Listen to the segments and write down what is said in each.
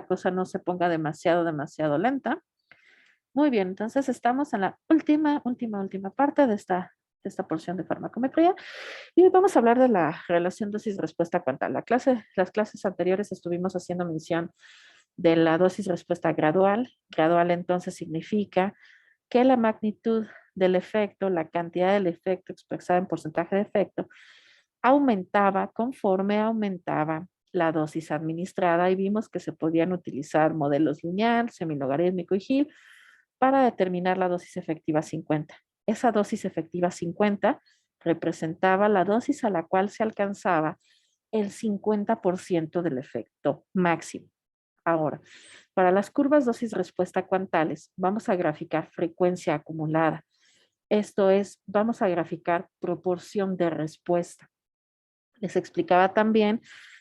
cosa no se ponga demasiado lenta. Muy bien, entonces estamos en la última parte de esta porción de farmacometría y hoy vamos a hablar de la relación dosis-respuesta cuantal. Las clases anteriores estuvimos haciendo mención de la dosis-respuesta gradual. Gradual entonces significa que la magnitud del efecto, la cantidad del efecto expresada en porcentaje de efecto, aumentaba conforme aumentaba la dosis administrada y vimos que se podían utilizar modelos lineal, semilogarítmico y Hill para determinar la dosis efectiva 50. Esa dosis efectiva 50 representaba la dosis a la cual se alcanzaba el 50% del efecto máximo. Ahora, para las curvas dosis-respuesta cuantales, vamos a graficar frecuencia acumulada. Esto es, vamos a graficar proporción de respuesta. Les explicaba también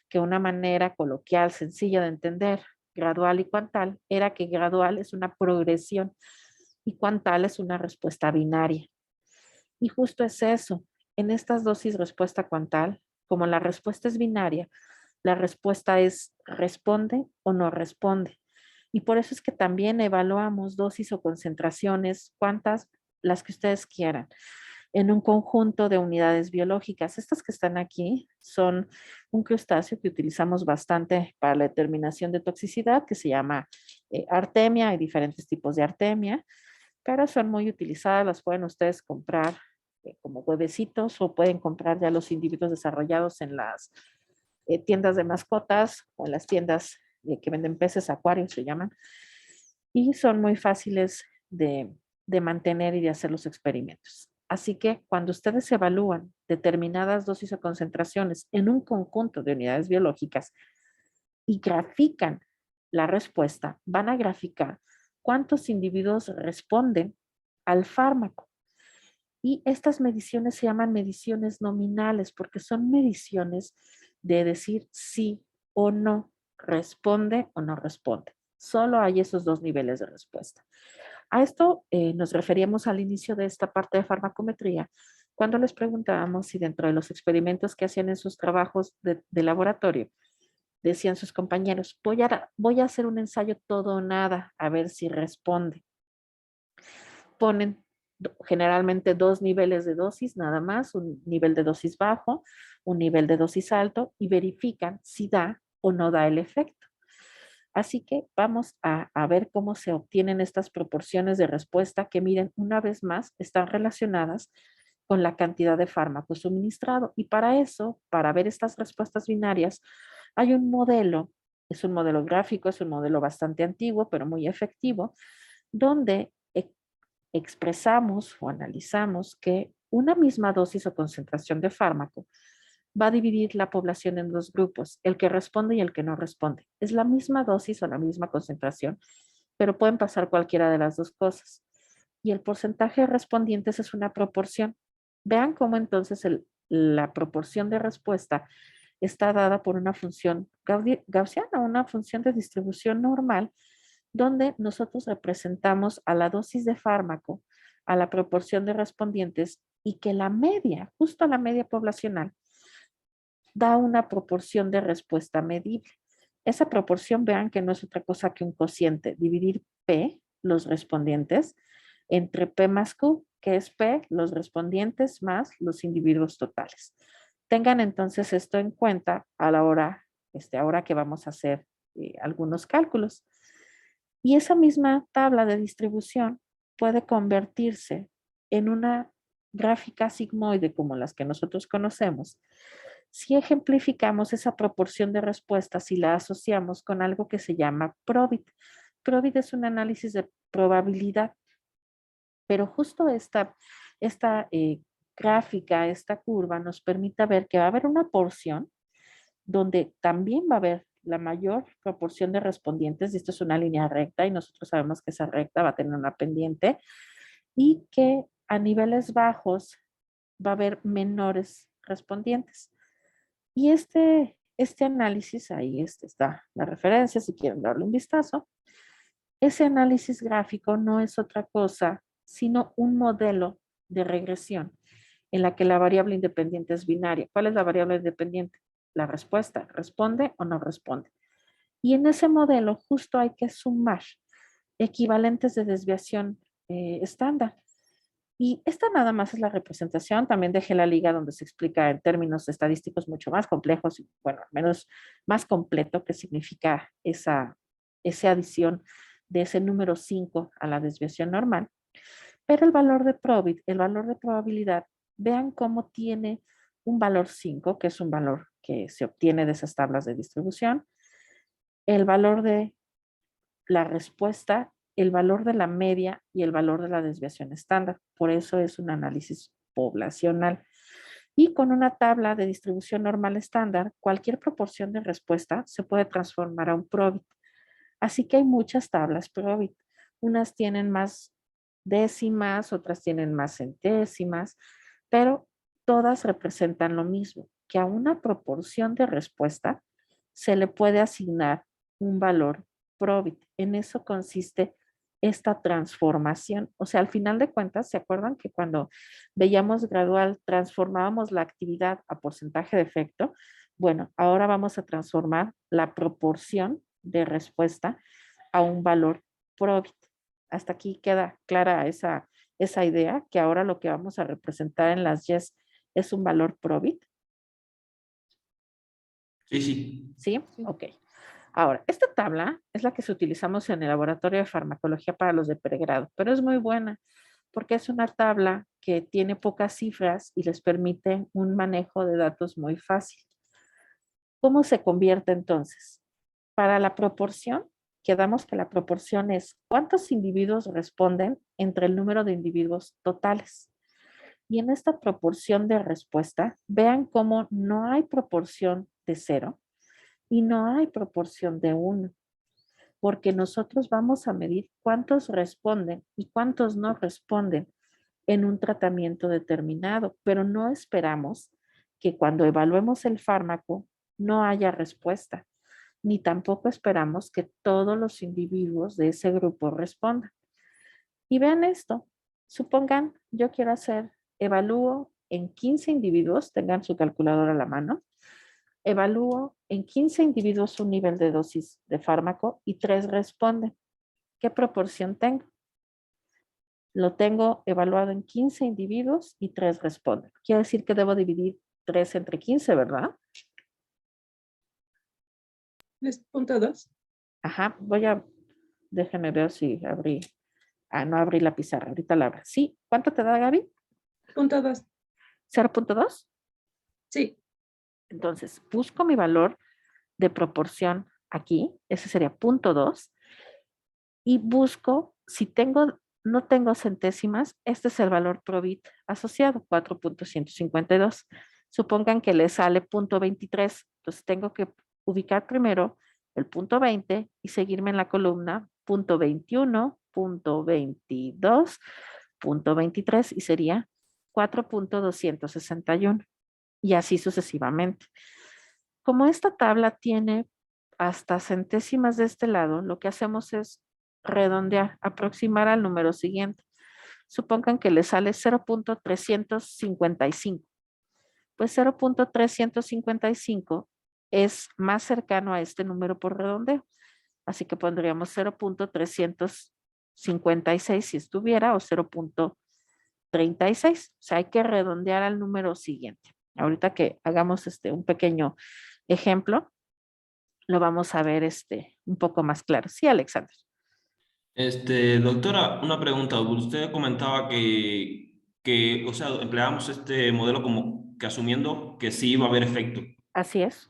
que una manera coloquial, sencilla de entender, gradual y cuantal, era que gradual es una progresión y cuantal es una respuesta binaria. Y justo es eso. En estas dosis respuesta cuantal, como la respuesta es binaria, la respuesta es responde o no responde. Y por eso es que también evaluamos dosis o concentraciones, cuantas, las que ustedes quieran, en un conjunto de unidades biológicas. Estas que están aquí son un crustáceo que utilizamos bastante para la determinación de toxicidad, que se llama artemia. Hay diferentes tipos de artemia, pero son muy utilizadas. Las pueden ustedes comprar como huevecitos o pueden comprar ya los individuos desarrollados en las tiendas de mascotas o en las tiendas que venden peces, acuarios se llaman, y son muy fáciles de mantener y de hacer los experimentos. Así que cuando ustedes evalúan determinadas dosis o concentraciones en un conjunto de unidades biológicas y grafican la respuesta, van a graficar cuántos individuos responden al fármaco. Y estas mediciones se llaman mediciones nominales porque son mediciones de decir sí o no, responde o no responde. Solo hay esos dos niveles de respuesta. A esto nos referíamos al inicio de esta parte de farmacometría, cuando les preguntábamos si dentro de los experimentos que hacían en sus trabajos de laboratorio, decían sus compañeros, voy a hacer un ensayo todo o nada, a ver si responde. Ponen generalmente dos niveles de dosis nada más, un nivel de dosis bajo, un nivel de dosis alto y verifican si da o no da el efecto. Así que vamos a ver cómo se obtienen estas proporciones de respuesta que, miren, una vez más, están relacionadas con la cantidad de fármaco suministrado. Y para eso, para ver estas respuestas binarias, hay un modelo, es un modelo gráfico, es un modelo bastante antiguo, pero muy efectivo, donde expresamos o analizamos que una misma dosis o concentración de fármaco va a dividir la población en dos grupos, el que responde y el que no responde. Es la misma dosis o la misma concentración, pero pueden pasar cualquiera de las dos cosas. Y el porcentaje de respondientes es una proporción. Vean cómo entonces la proporción de respuesta está dada por una función gaussiana, una función de distribución normal, donde nosotros representamos a la dosis de fármaco, a la proporción de respondientes y que la media, justo la media poblacional, da una proporción de respuesta medible. Esa proporción, vean que no es otra cosa que un cociente, dividir P, los respondientes, entre P más Q, que es P, los respondientes más los individuos totales. Tengan entonces esto en cuenta a la hora, ahora que vamos a hacer algunos cálculos. Y esa misma tabla de distribución puede convertirse en una gráfica sigmoide como las que nosotros conocemos si ejemplificamos esa proporción de respuestas y la asociamos con algo que se llama PROBIT. PROBIT es un análisis de probabilidad, pero justo esta gráfica, esta curva nos permite ver que va a haber una porción donde también va a haber la mayor proporción de respondientes, y esto es una línea recta y nosotros sabemos que esa recta va a tener una pendiente, y que a niveles bajos va a haber menores respondientes. Y este análisis, ahí está la referencia, si quieren darle un vistazo, ese análisis gráfico no es otra cosa sino un modelo de regresión en la que la variable independiente es binaria. ¿Cuál es la variable independiente? La respuesta, ¿responde o no responde? Y en ese modelo justo hay que sumar equivalentes de desviación estándar. Y esta nada más es la representación. También dejé la liga donde se explica en términos estadísticos mucho más complejos y, bueno, al menos más completo qué significa esa adición de ese número 5 a la desviación normal. Pero el valor de probit, el valor de probabilidad, vean cómo tiene un valor 5, que es un valor que se obtiene de esas tablas de distribución, el valor de la respuesta, el valor de la media y el valor de la desviación estándar. Por eso es un análisis poblacional. Y con una tabla de distribución normal estándar, cualquier proporción de respuesta se puede transformar a un probit. Así que hay muchas tablas probit. Unas tienen más décimas, otras tienen más centésimas, pero todas representan lo mismo, que a una proporción de respuesta se le puede asignar un valor probit. En eso consiste esta transformación. O sea, al final de cuentas, ¿se acuerdan que cuando veíamos gradual transformábamos la actividad a porcentaje de efecto? Bueno, ahora vamos a transformar la proporción de respuesta a un valor probit. Hasta aquí queda clara esa idea, que ahora lo que vamos a representar en las YES es un valor probit. Sí, sí. ¿Sí? Ok. Ahora, esta tabla es la que se utilizamos en el laboratorio de farmacología para los de pregrado, pero es muy buena porque es una tabla que tiene pocas cifras y les permite un manejo de datos muy fácil. ¿Cómo se convierte entonces? Para la proporción, quedamos que la proporción es cuántos individuos responden entre el número de individuos totales. Y en esta proporción de respuesta, vean cómo no hay proporción de 0 y no hay proporción de 1, porque nosotros vamos a medir cuántos responden y cuántos no responden en un tratamiento determinado, pero no esperamos que cuando evaluemos el fármaco no haya respuesta, ni tampoco esperamos que todos los individuos de ese grupo respondan. Y vean esto, supongan yo quiero evalúo en 15 individuos, tengan su calculadora a la mano, evalúo en 15 individuos un nivel de dosis de fármaco y 3 responden. ¿Qué proporción tengo? Lo tengo evaluado en 15 individuos y 3 responden. Quiere decir que debo dividir 3 entre 15, ¿verdad? 3.2. Ajá, déjenme ver si abrí. No abrí la pizarra, ahorita la abro. Sí, ¿cuánto te da, Gaby? Punto 2. 0.2. Sí. Entonces, busco mi valor de proporción aquí, ese sería 0.2, y busco, si no tengo centésimas, este es el valor probit asociado, 4.152. Supongan que le sale 0.23, entonces tengo que ubicar primero el 0.20 y seguirme en la columna 0.21, 0.22, 0.23 y sería 4.261 y así sucesivamente. Como esta tabla tiene hasta centésimas de este lado, lo que hacemos es redondear, aproximar al número siguiente. Supongan que le sale 0.355. Pues 0.355 es más cercano a este número por redondeo. Así que pondríamos 0.356 si estuviera o 0.36. O sea, hay que redondear al número siguiente. Ahorita que hagamos un pequeño ejemplo, lo vamos a ver un poco más claro. Sí, Alexander. Doctora, una pregunta. Usted comentaba o sea, empleamos este modelo como que asumiendo que sí iba a haber efecto. Así es.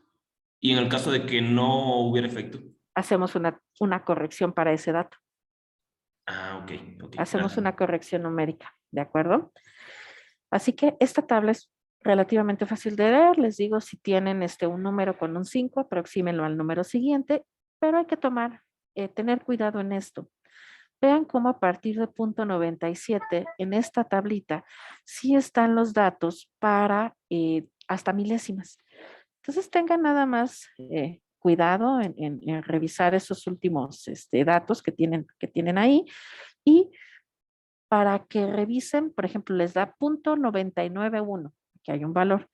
Y en el caso de que no hubiera efecto. Hacemos una corrección para ese dato. Ah, ok, ok, Hacemos gracias. una corrección numérica, ¿de acuerdo? Así que esta tabla es relativamente fácil de leer. Les digo, si tienen un número con un 5, aproxímenlo al número siguiente, pero hay que tener cuidado en esto. Vean cómo a partir de punto 97 en esta tablita sí están los datos para hasta milésimas. Entonces tengan nada más cuidado en revisar esos últimos datos que tienen ahí y para que revisen, por ejemplo, les da punto 991, que hay un valor,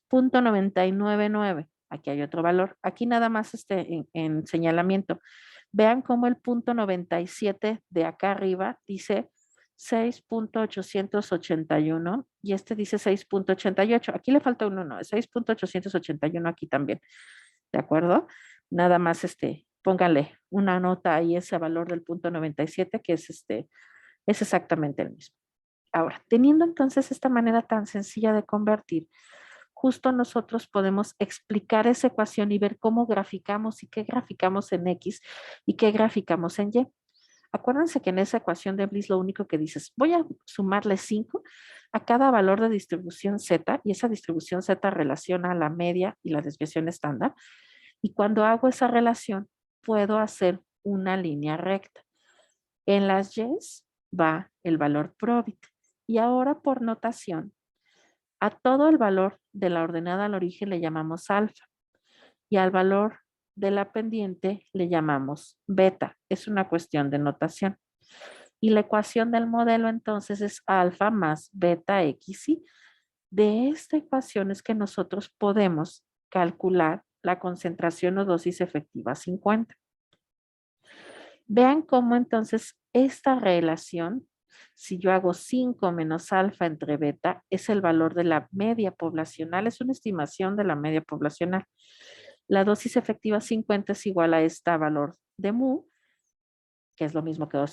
punto 999. Aquí hay otro valor. Aquí nada más en señalamiento. Vean cómo el punto 97 de acá arriba dice 6.881 y este dice 6.88. Aquí le falta un 1, es 6.881 aquí también. ¿De acuerdo? Nada más pónganle una nota ahí ese valor del punto 97 que es es exactamente el mismo. Ahora, teniendo entonces esta manera tan sencilla de convertir, justo nosotros podemos explicar esa ecuación y ver cómo graficamos y qué graficamos en X y qué graficamos en Y. Acuérdense que en esa ecuación de Bliss lo único que dices, voy a sumarle 5 a cada valor de distribución Z y esa distribución Z relaciona la media y la desviación estándar. Y cuando hago esa relación, puedo hacer una línea recta. En las Y's va el valor Probit. Y ahora por notación, a todo el valor de la ordenada al origen le llamamos alfa y al valor de la pendiente le llamamos beta. Es una cuestión de notación. Y la ecuación del modelo entonces es alfa más beta x. Y de esta ecuación es que nosotros podemos calcular la concentración o dosis efectiva 50. Vean cómo entonces esta relación, si yo hago 5 menos alfa entre beta, es el valor de la media poblacional, es una estimación de la media poblacional. La dosis efectiva 50 es igual a este valor de mu, que es lo mismo que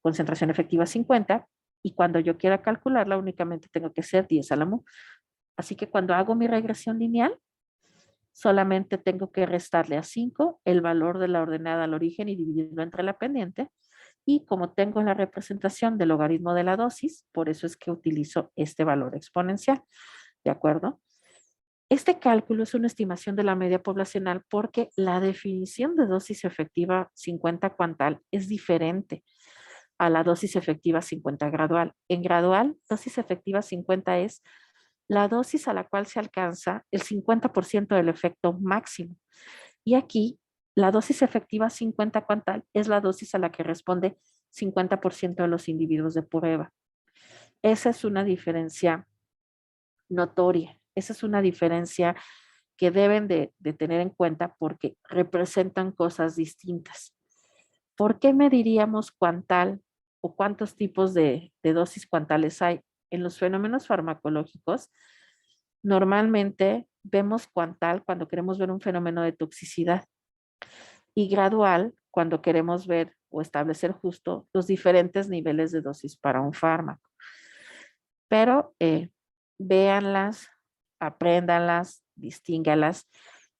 concentración efectiva 50, y cuando yo quiera calcularla únicamente tengo que ser 10 a la mu. Así que cuando hago mi regresión lineal, solamente tengo que restarle a 5 el valor de la ordenada al origen y dividirlo entre la pendiente. Y como tengo la representación del logaritmo de la dosis, por eso es que utilizo este valor exponencial. ¿De acuerdo? Este cálculo es una estimación de la media poblacional porque la definición de dosis efectiva 50 cuantal es diferente a la dosis efectiva 50 gradual. En gradual, dosis efectiva 50 es la dosis a la cual se alcanza el 50% del efecto máximo. Y aquí, la dosis efectiva 50 cuantal es la dosis a la que responde 50% de los individuos de prueba. Esa es una diferencia notoria. Esa es una diferencia que deben de tener en cuenta porque representan cosas distintas. ¿Por qué mediríamos cuantal o cuántos tipos de dosis cuantales hay? En los fenómenos farmacológicos, normalmente vemos cuantal cuando queremos ver un fenómeno de toxicidad y gradual cuando queremos ver o establecer justo los diferentes niveles de dosis para un fármaco. Pero véanlas, apréndanlas, distíngalas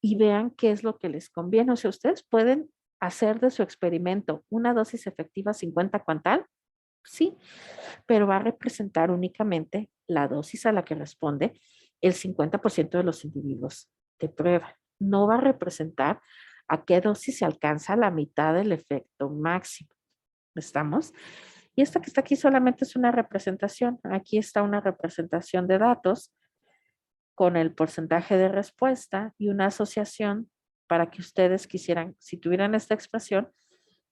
y vean qué es lo que les conviene. O sea, ustedes pueden hacer de su experimento una dosis efectiva 50 cuantal, sí, pero va a representar únicamente la dosis a la que responde el 50% de los individuos de prueba. No va a representar a qué dosis se alcanza la mitad del efecto máximo. ¿Estamos? Y esta que está aquí solamente es una representación. Aquí está una representación de datos con el porcentaje de respuesta y una asociación para que ustedes quisieran, si tuvieran esta expresión,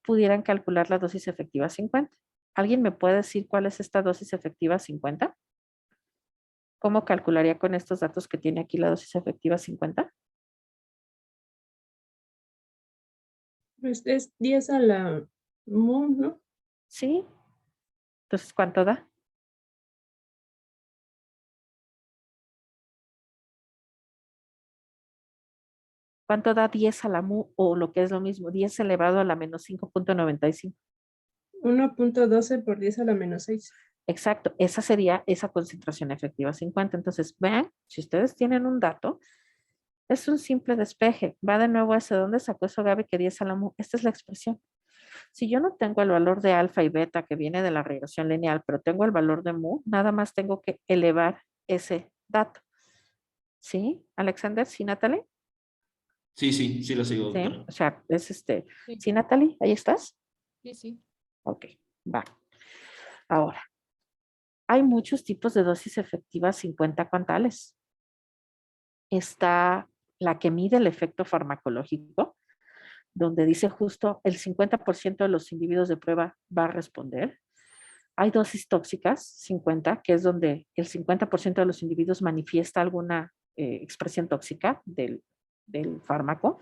pudieran calcular la dosis efectiva 50. ¿Alguien me puede decir cuál es esta dosis efectiva 50? ¿Cómo calcularía con estos datos que tiene aquí la dosis efectiva 50? Pues es 10 a la mu, ¿no? Sí. Entonces, ¿cuánto da? ¿Cuánto da 10 a la mu o lo que es lo mismo, 10 elevado a la menos 5.95? 1.12 por 10 a la menos 6. Exacto, esa sería esa concentración efectiva 50. Entonces, vean, si ustedes tienen un dato, es un simple despeje. Va de nuevo a ese, ¿dónde sacó eso Gaby que 10 a la mu? Esta es la expresión. Si yo no tengo el valor de alfa y beta que viene de la regresión lineal, pero tengo el valor de mu, nada más tengo que elevar ese dato. ¿Sí, Alexander? ¿Sí, Natalie? Sí, sí, sí lo sigo, Sí, doctora. o sea, es Sí. ¿Sí, Natalie? ¿Ahí estás? Sí, sí. Ok, va. Ahora, hay muchos tipos de dosis efectivas 50 cuantales. Está la que mide el efecto farmacológico, donde dice justo el 50% de los individuos de prueba va a responder. Hay dosis tóxicas, 50, que es donde el 50% de los individuos manifiesta alguna expresión tóxica del fármaco,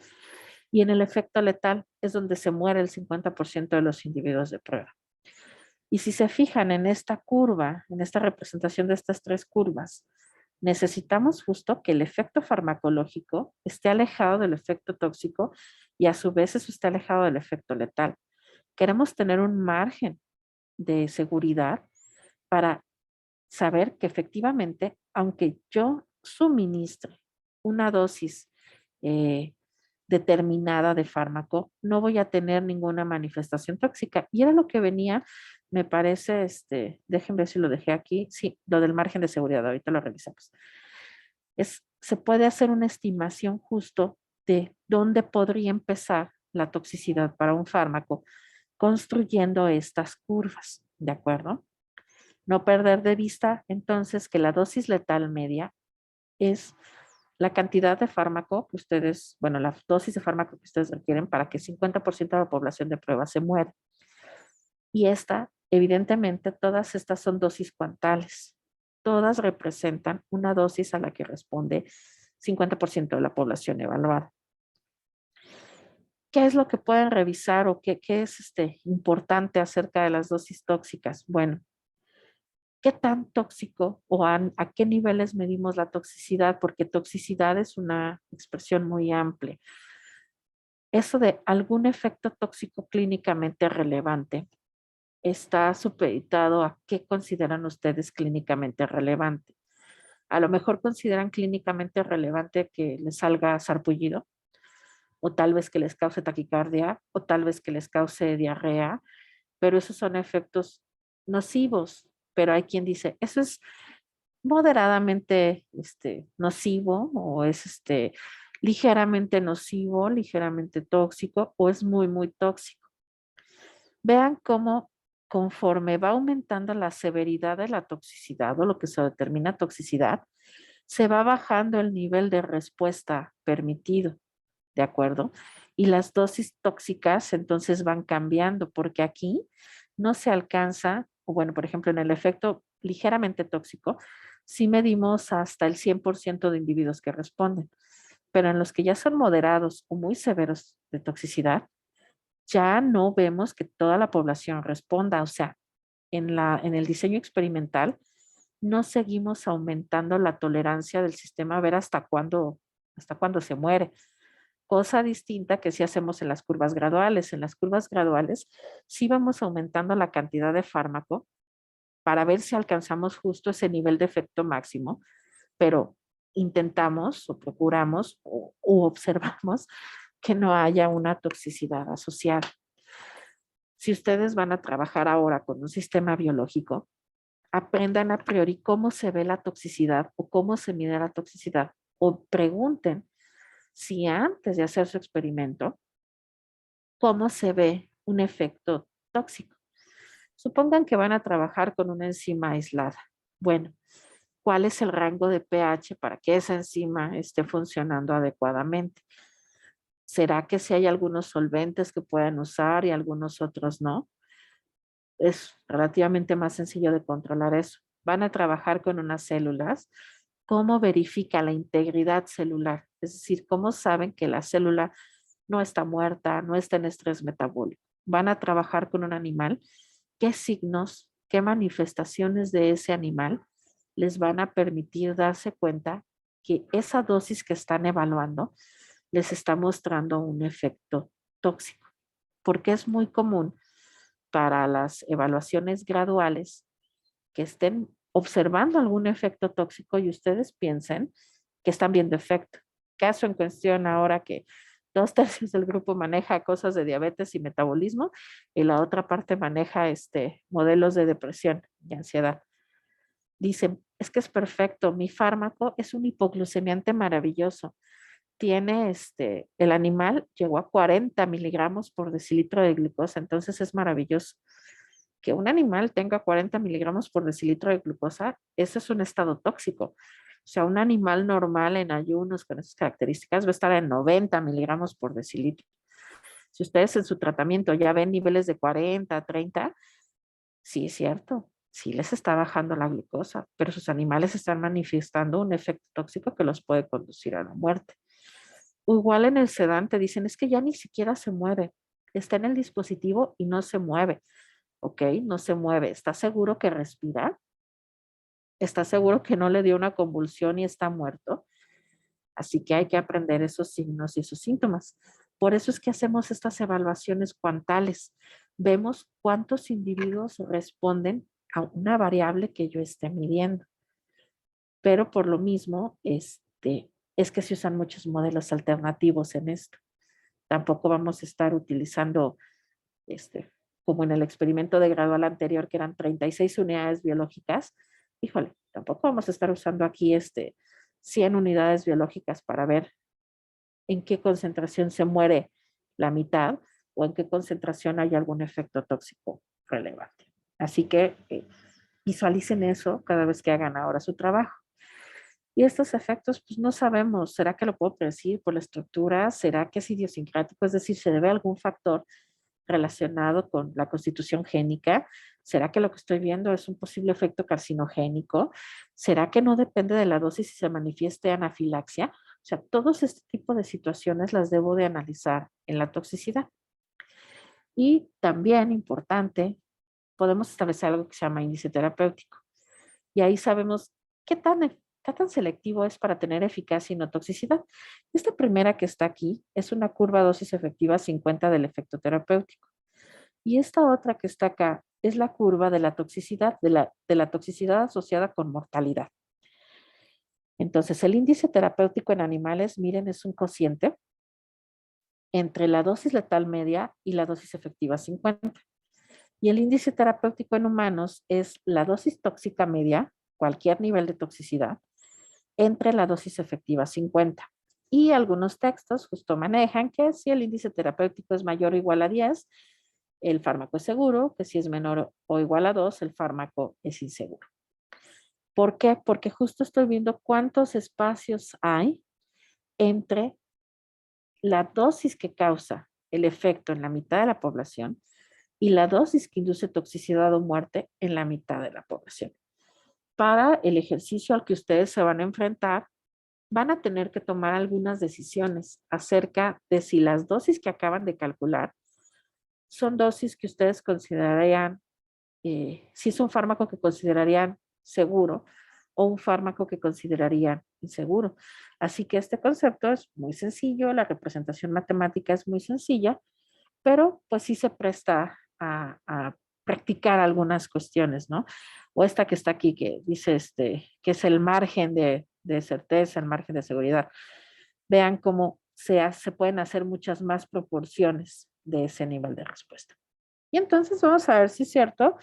y en el efecto letal es donde se muere el 50% de los individuos de prueba. Y si se fijan en esta curva, en esta representación de estas tres curvas, necesitamos justo que el efecto farmacológico esté alejado del efecto tóxico y a su vez eso esté alejado del efecto letal. Queremos tener un margen de seguridad para saber que efectivamente, aunque yo suministre una dosis eh, determinada de fármaco, no voy a tener ninguna manifestación tóxica. Y era lo que venía, me parece, déjenme ver si lo dejé aquí, sí, lo del margen de seguridad, ahorita lo revisamos. Se puede hacer una estimación justo de dónde podría empezar la toxicidad para un fármaco construyendo estas curvas, ¿de acuerdo? No perder de vista entonces que la dosis letal media es la cantidad de fármaco que ustedes, bueno, la dosis de fármaco que ustedes requieren para que 50% de la población de prueba se muera. Y evidentemente, todas estas son dosis cuantales. Todas representan una dosis a la que responde 50% de la población evaluada. ¿Qué es lo que pueden revisar o qué es importante acerca de las dosis tóxicas? Bueno, ¿qué tan tóxico o a qué niveles medimos la toxicidad? Porque toxicidad es una expresión muy amplia. Eso de algún efecto tóxico clínicamente relevante está supeditado a qué consideran ustedes clínicamente relevante. A lo mejor consideran clínicamente relevante que les salga sarpullido, o tal vez que les cause taquicardia, o tal vez que les cause diarrea, pero esos son efectos nocivos. Pero hay quien dice, eso es moderadamente nocivo, o es ligeramente nocivo, ligeramente tóxico, o es muy, muy tóxico. Vean cómo conforme va aumentando la severidad de la toxicidad o lo que se determina toxicidad, se va bajando el nivel de respuesta permitido, ¿de acuerdo? Y las dosis tóxicas entonces van cambiando porque aquí no se alcanza, o bueno, por ejemplo, en el efecto ligeramente tóxico, sí medimos hasta el 100% de individuos que responden, pero en los que ya son moderados o muy severos de toxicidad, ya no vemos que toda la población responda. O sea, en el diseño experimental no seguimos aumentando la tolerancia del sistema a ver hasta cuándo se muere. Cosa distinta que si hacemos en las curvas graduales. En las curvas graduales sí vamos aumentando la cantidad de fármaco para ver si alcanzamos justo ese nivel de efecto máximo, pero intentamos o procuramos o observamos que no haya una toxicidad asociada. Si ustedes van a trabajar ahora con un sistema biológico, aprendan a priori cómo se ve la toxicidad o cómo se mide la toxicidad, o pregunten si antes de hacer su experimento, cómo se ve un efecto tóxico. Supongan que van a trabajar con una enzima aislada. Bueno, ¿cuál es el rango de pH para que esa enzima esté funcionando adecuadamente? ¿Será que si hay algunos solventes que puedan usar y algunos otros no? Es relativamente más sencillo de controlar eso. Van a trabajar con unas células. ¿Cómo verifica la integridad celular? Es decir, ¿cómo saben que la célula no está muerta, no está en estrés metabólico? Van a trabajar con un animal. ¿Qué signos, qué manifestaciones de ese animal les van a permitir darse cuenta que esa dosis que están evaluando les está mostrando un efecto tóxico? Porque es muy común para las evaluaciones graduales que estén observando algún efecto tóxico y ustedes piensen que están viendo efecto. Caso en cuestión ahora que 2/3 del grupo maneja cosas de diabetes y metabolismo y la otra parte maneja modelos de depresión y ansiedad. Dicen, es que es perfecto, mi fármaco es un hipoglucemiante maravilloso. Tiene el animal llegó a 40 miligramos por decilitro de glucosa, entonces es maravilloso. Que un animal tenga 40 miligramos por decilitro de glucosa, eso es un estado tóxico. O sea, un animal normal en ayunos con esas características va a estar en 90 miligramos por decilitro. Si ustedes en su tratamiento ya ven niveles de 40, 30, sí es cierto, sí les está bajando la glucosa, pero sus animales están manifestando un efecto tóxico que los puede conducir a la muerte. O igual en el sedante dicen, es que ya ni siquiera se mueve. Está en el dispositivo y no se mueve. ¿Ok? No se mueve. ¿Está seguro que respira? ¿Está seguro que no le dio una convulsión y está muerto? Así que hay que aprender esos signos y esos síntomas. Por eso es que hacemos estas evaluaciones cuantales. Vemos cuántos individuos responden a una variable que yo esté midiendo. Pero por lo mismo, es que se usan muchos modelos alternativos en esto. Tampoco vamos a estar utilizando, como en el experimento de gradual anterior, que eran 36 unidades biológicas. Híjole, tampoco vamos a estar usando aquí 100 unidades biológicas para ver en qué concentración se muere la mitad o en qué concentración hay algún efecto tóxico relevante. Así que visualicen eso cada vez que hagan ahora su trabajo. Y estos efectos, pues no sabemos, ¿será que lo puedo predecir por la estructura? ¿Será que es idiosincrático? Es decir, ¿se debe a algún factor relacionado con la constitución génica? ¿Será que lo que estoy viendo es un posible efecto carcinogénico? ¿Será que no depende de la dosis si se manifieste anafilaxia? O sea, todos este tipo de situaciones las debo de analizar en la toxicidad. Y también importante, podemos establecer algo que se llama índice terapéutico. Y ahí sabemos qué tan selectivo es para tener eficacia y no toxicidad. Esta primera que está aquí es una curva dosis efectiva 50 del efecto terapéutico. Y esta otra que está acá es la curva de la toxicidad, de la toxicidad asociada con mortalidad. Entonces, el índice terapéutico en animales, miren, es un cociente entre la dosis letal media y la dosis efectiva 50. Y el índice terapéutico en humanos es la dosis tóxica media, cualquier nivel de toxicidad, entre la dosis efectiva 50. Y algunos textos justo manejan que si el índice terapéutico es mayor o igual a 10, el fármaco es seguro, que si es menor o igual a 2, el fármaco es inseguro. ¿Por qué? Porque justo estoy viendo cuántos espacios hay entre la dosis que causa el efecto en la mitad de la población y la dosis que induce toxicidad o muerte en la mitad de la población. Para el ejercicio al que ustedes se van a enfrentar, van a tener que tomar algunas decisiones acerca de si las dosis que acaban de calcular son dosis que ustedes considerarían, si es un fármaco que considerarían seguro o un fármaco que considerarían inseguro. Así que este concepto es muy sencillo, la representación matemática es muy sencilla, pero pues sí se presta a practicar algunas cuestiones, ¿no? O esta que está aquí que dice que es el margen de certeza, el margen de seguridad. Vean cómo se pueden hacer muchas más proporciones de ese nivel de respuesta. Y entonces vamos a ver si es cierto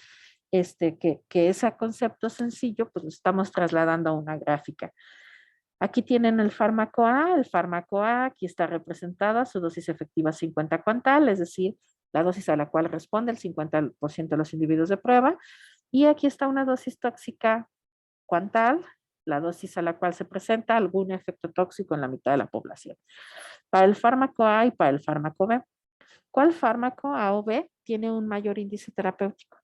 que ese concepto sencillo, pues lo estamos trasladando a una gráfica. Aquí tienen el fármaco A aquí está representada su dosis efectiva 50 cuantal, es decir, la dosis a la cual responde el 50% de los individuos de prueba. Y aquí está una dosis tóxica cuantal, la dosis a la cual se presenta algún efecto tóxico en la mitad de la población. Para el fármaco A y para el fármaco B, ¿cuál fármaco A o B tiene un mayor índice terapéutico?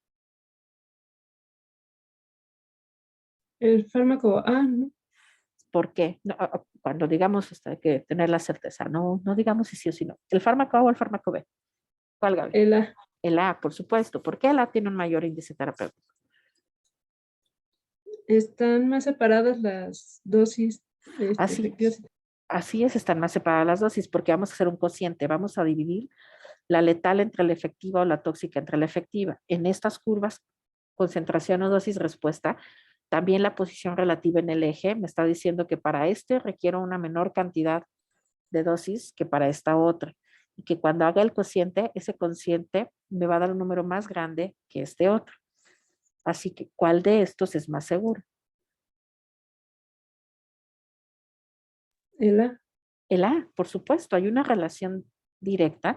El fármaco A, ¿no? ¿Por qué? No, cuando digamos hay que tener la certeza, no digamos si sí o si no. ¿El fármaco A o el fármaco B? ¿Cuál, Gaby? El A. El A, por supuesto. ¿Por qué el A tiene un mayor índice terapéutico? Están más separadas las dosis Así efectivas. es. Así es, están más separadas las dosis porque vamos a hacer un cociente, vamos a dividir la letal entre la efectiva o la tóxica entre la efectiva. En estas curvas, concentración o dosis respuesta, también la posición relativa en el eje me está diciendo que para requiero una menor cantidad de dosis que para esta otra. Y que cuando haga el cociente, ese cociente me va a dar un número más grande que este otro. Así que, ¿cuál de estos es más seguro? El A. El A, por supuesto, hay una relación directa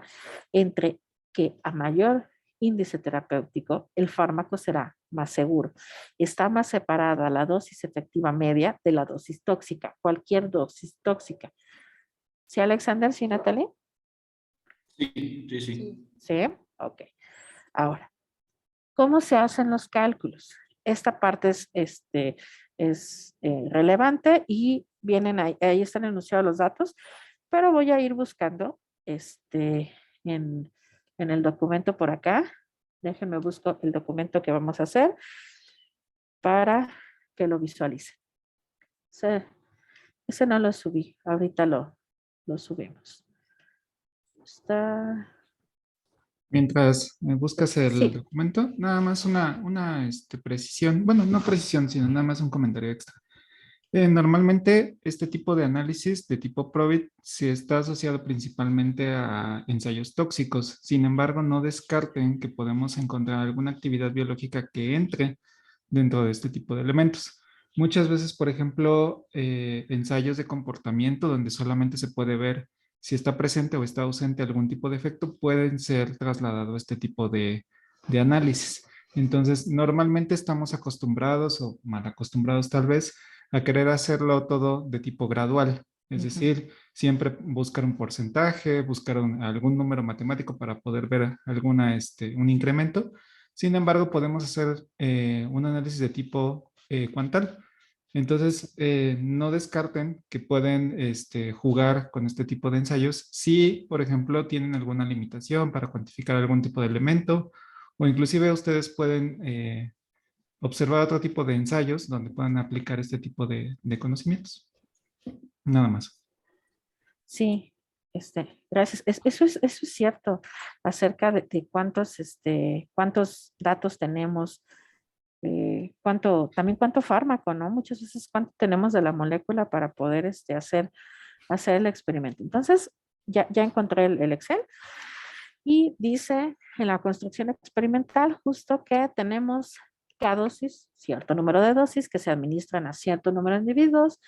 entre que a mayor índice terapéutico, el fármaco será más seguro. Está más separada la dosis efectiva media de la dosis tóxica, cualquier dosis tóxica. ¿Sí, Alexander? ¿Sí, Natalie? Sí. ¿Sí? Ok. Ahora, ¿cómo se hacen los cálculos? Esta parte es relevante y vienen ahí están enunciados los datos, pero voy a ir buscando en, en el documento por acá. Déjenme busco el documento que vamos a hacer para que lo visualicen. Ese no lo subí, ahorita lo subimos. Está. Mientras buscas el Sí. documento, nada más una precisión, bueno, no precisión, sino nada más un comentario extra. Normalmente este tipo de análisis de tipo PROBIT sí está asociado principalmente a ensayos tóxicos. Sin embargo, no descarten que podemos encontrar alguna actividad biológica que entre dentro de este tipo de elementos. Muchas veces, por ejemplo, ensayos de comportamiento donde solamente se puede ver si está presente o está ausente algún tipo de efecto, pueden ser trasladados a este tipo de análisis. Entonces, normalmente estamos acostumbrados o mal acostumbrados tal vez a querer hacerlo todo de tipo gradual. Es decir, siempre buscar un porcentaje, buscar algún número matemático para poder ver un incremento. Sin embargo, podemos hacer un análisis de tipo cuantal. Entonces, no descarten que pueden jugar con este tipo de ensayos si, por ejemplo, tienen alguna limitación para cuantificar algún tipo de elemento o inclusive ustedes pueden observar otro tipo de ensayos donde puedan aplicar este tipo de conocimientos. Nada más. Sí, gracias. Eso es cierto acerca de cuántos datos tenemos, también cuánto fármaco, ¿no? Muchas veces cuánto tenemos de la molécula para poder hacer el experimento. Entonces, ya encontré el Excel y dice en la construcción experimental justo que tenemos cada dosis, cierto número de dosis que se administran a cierto número de individuos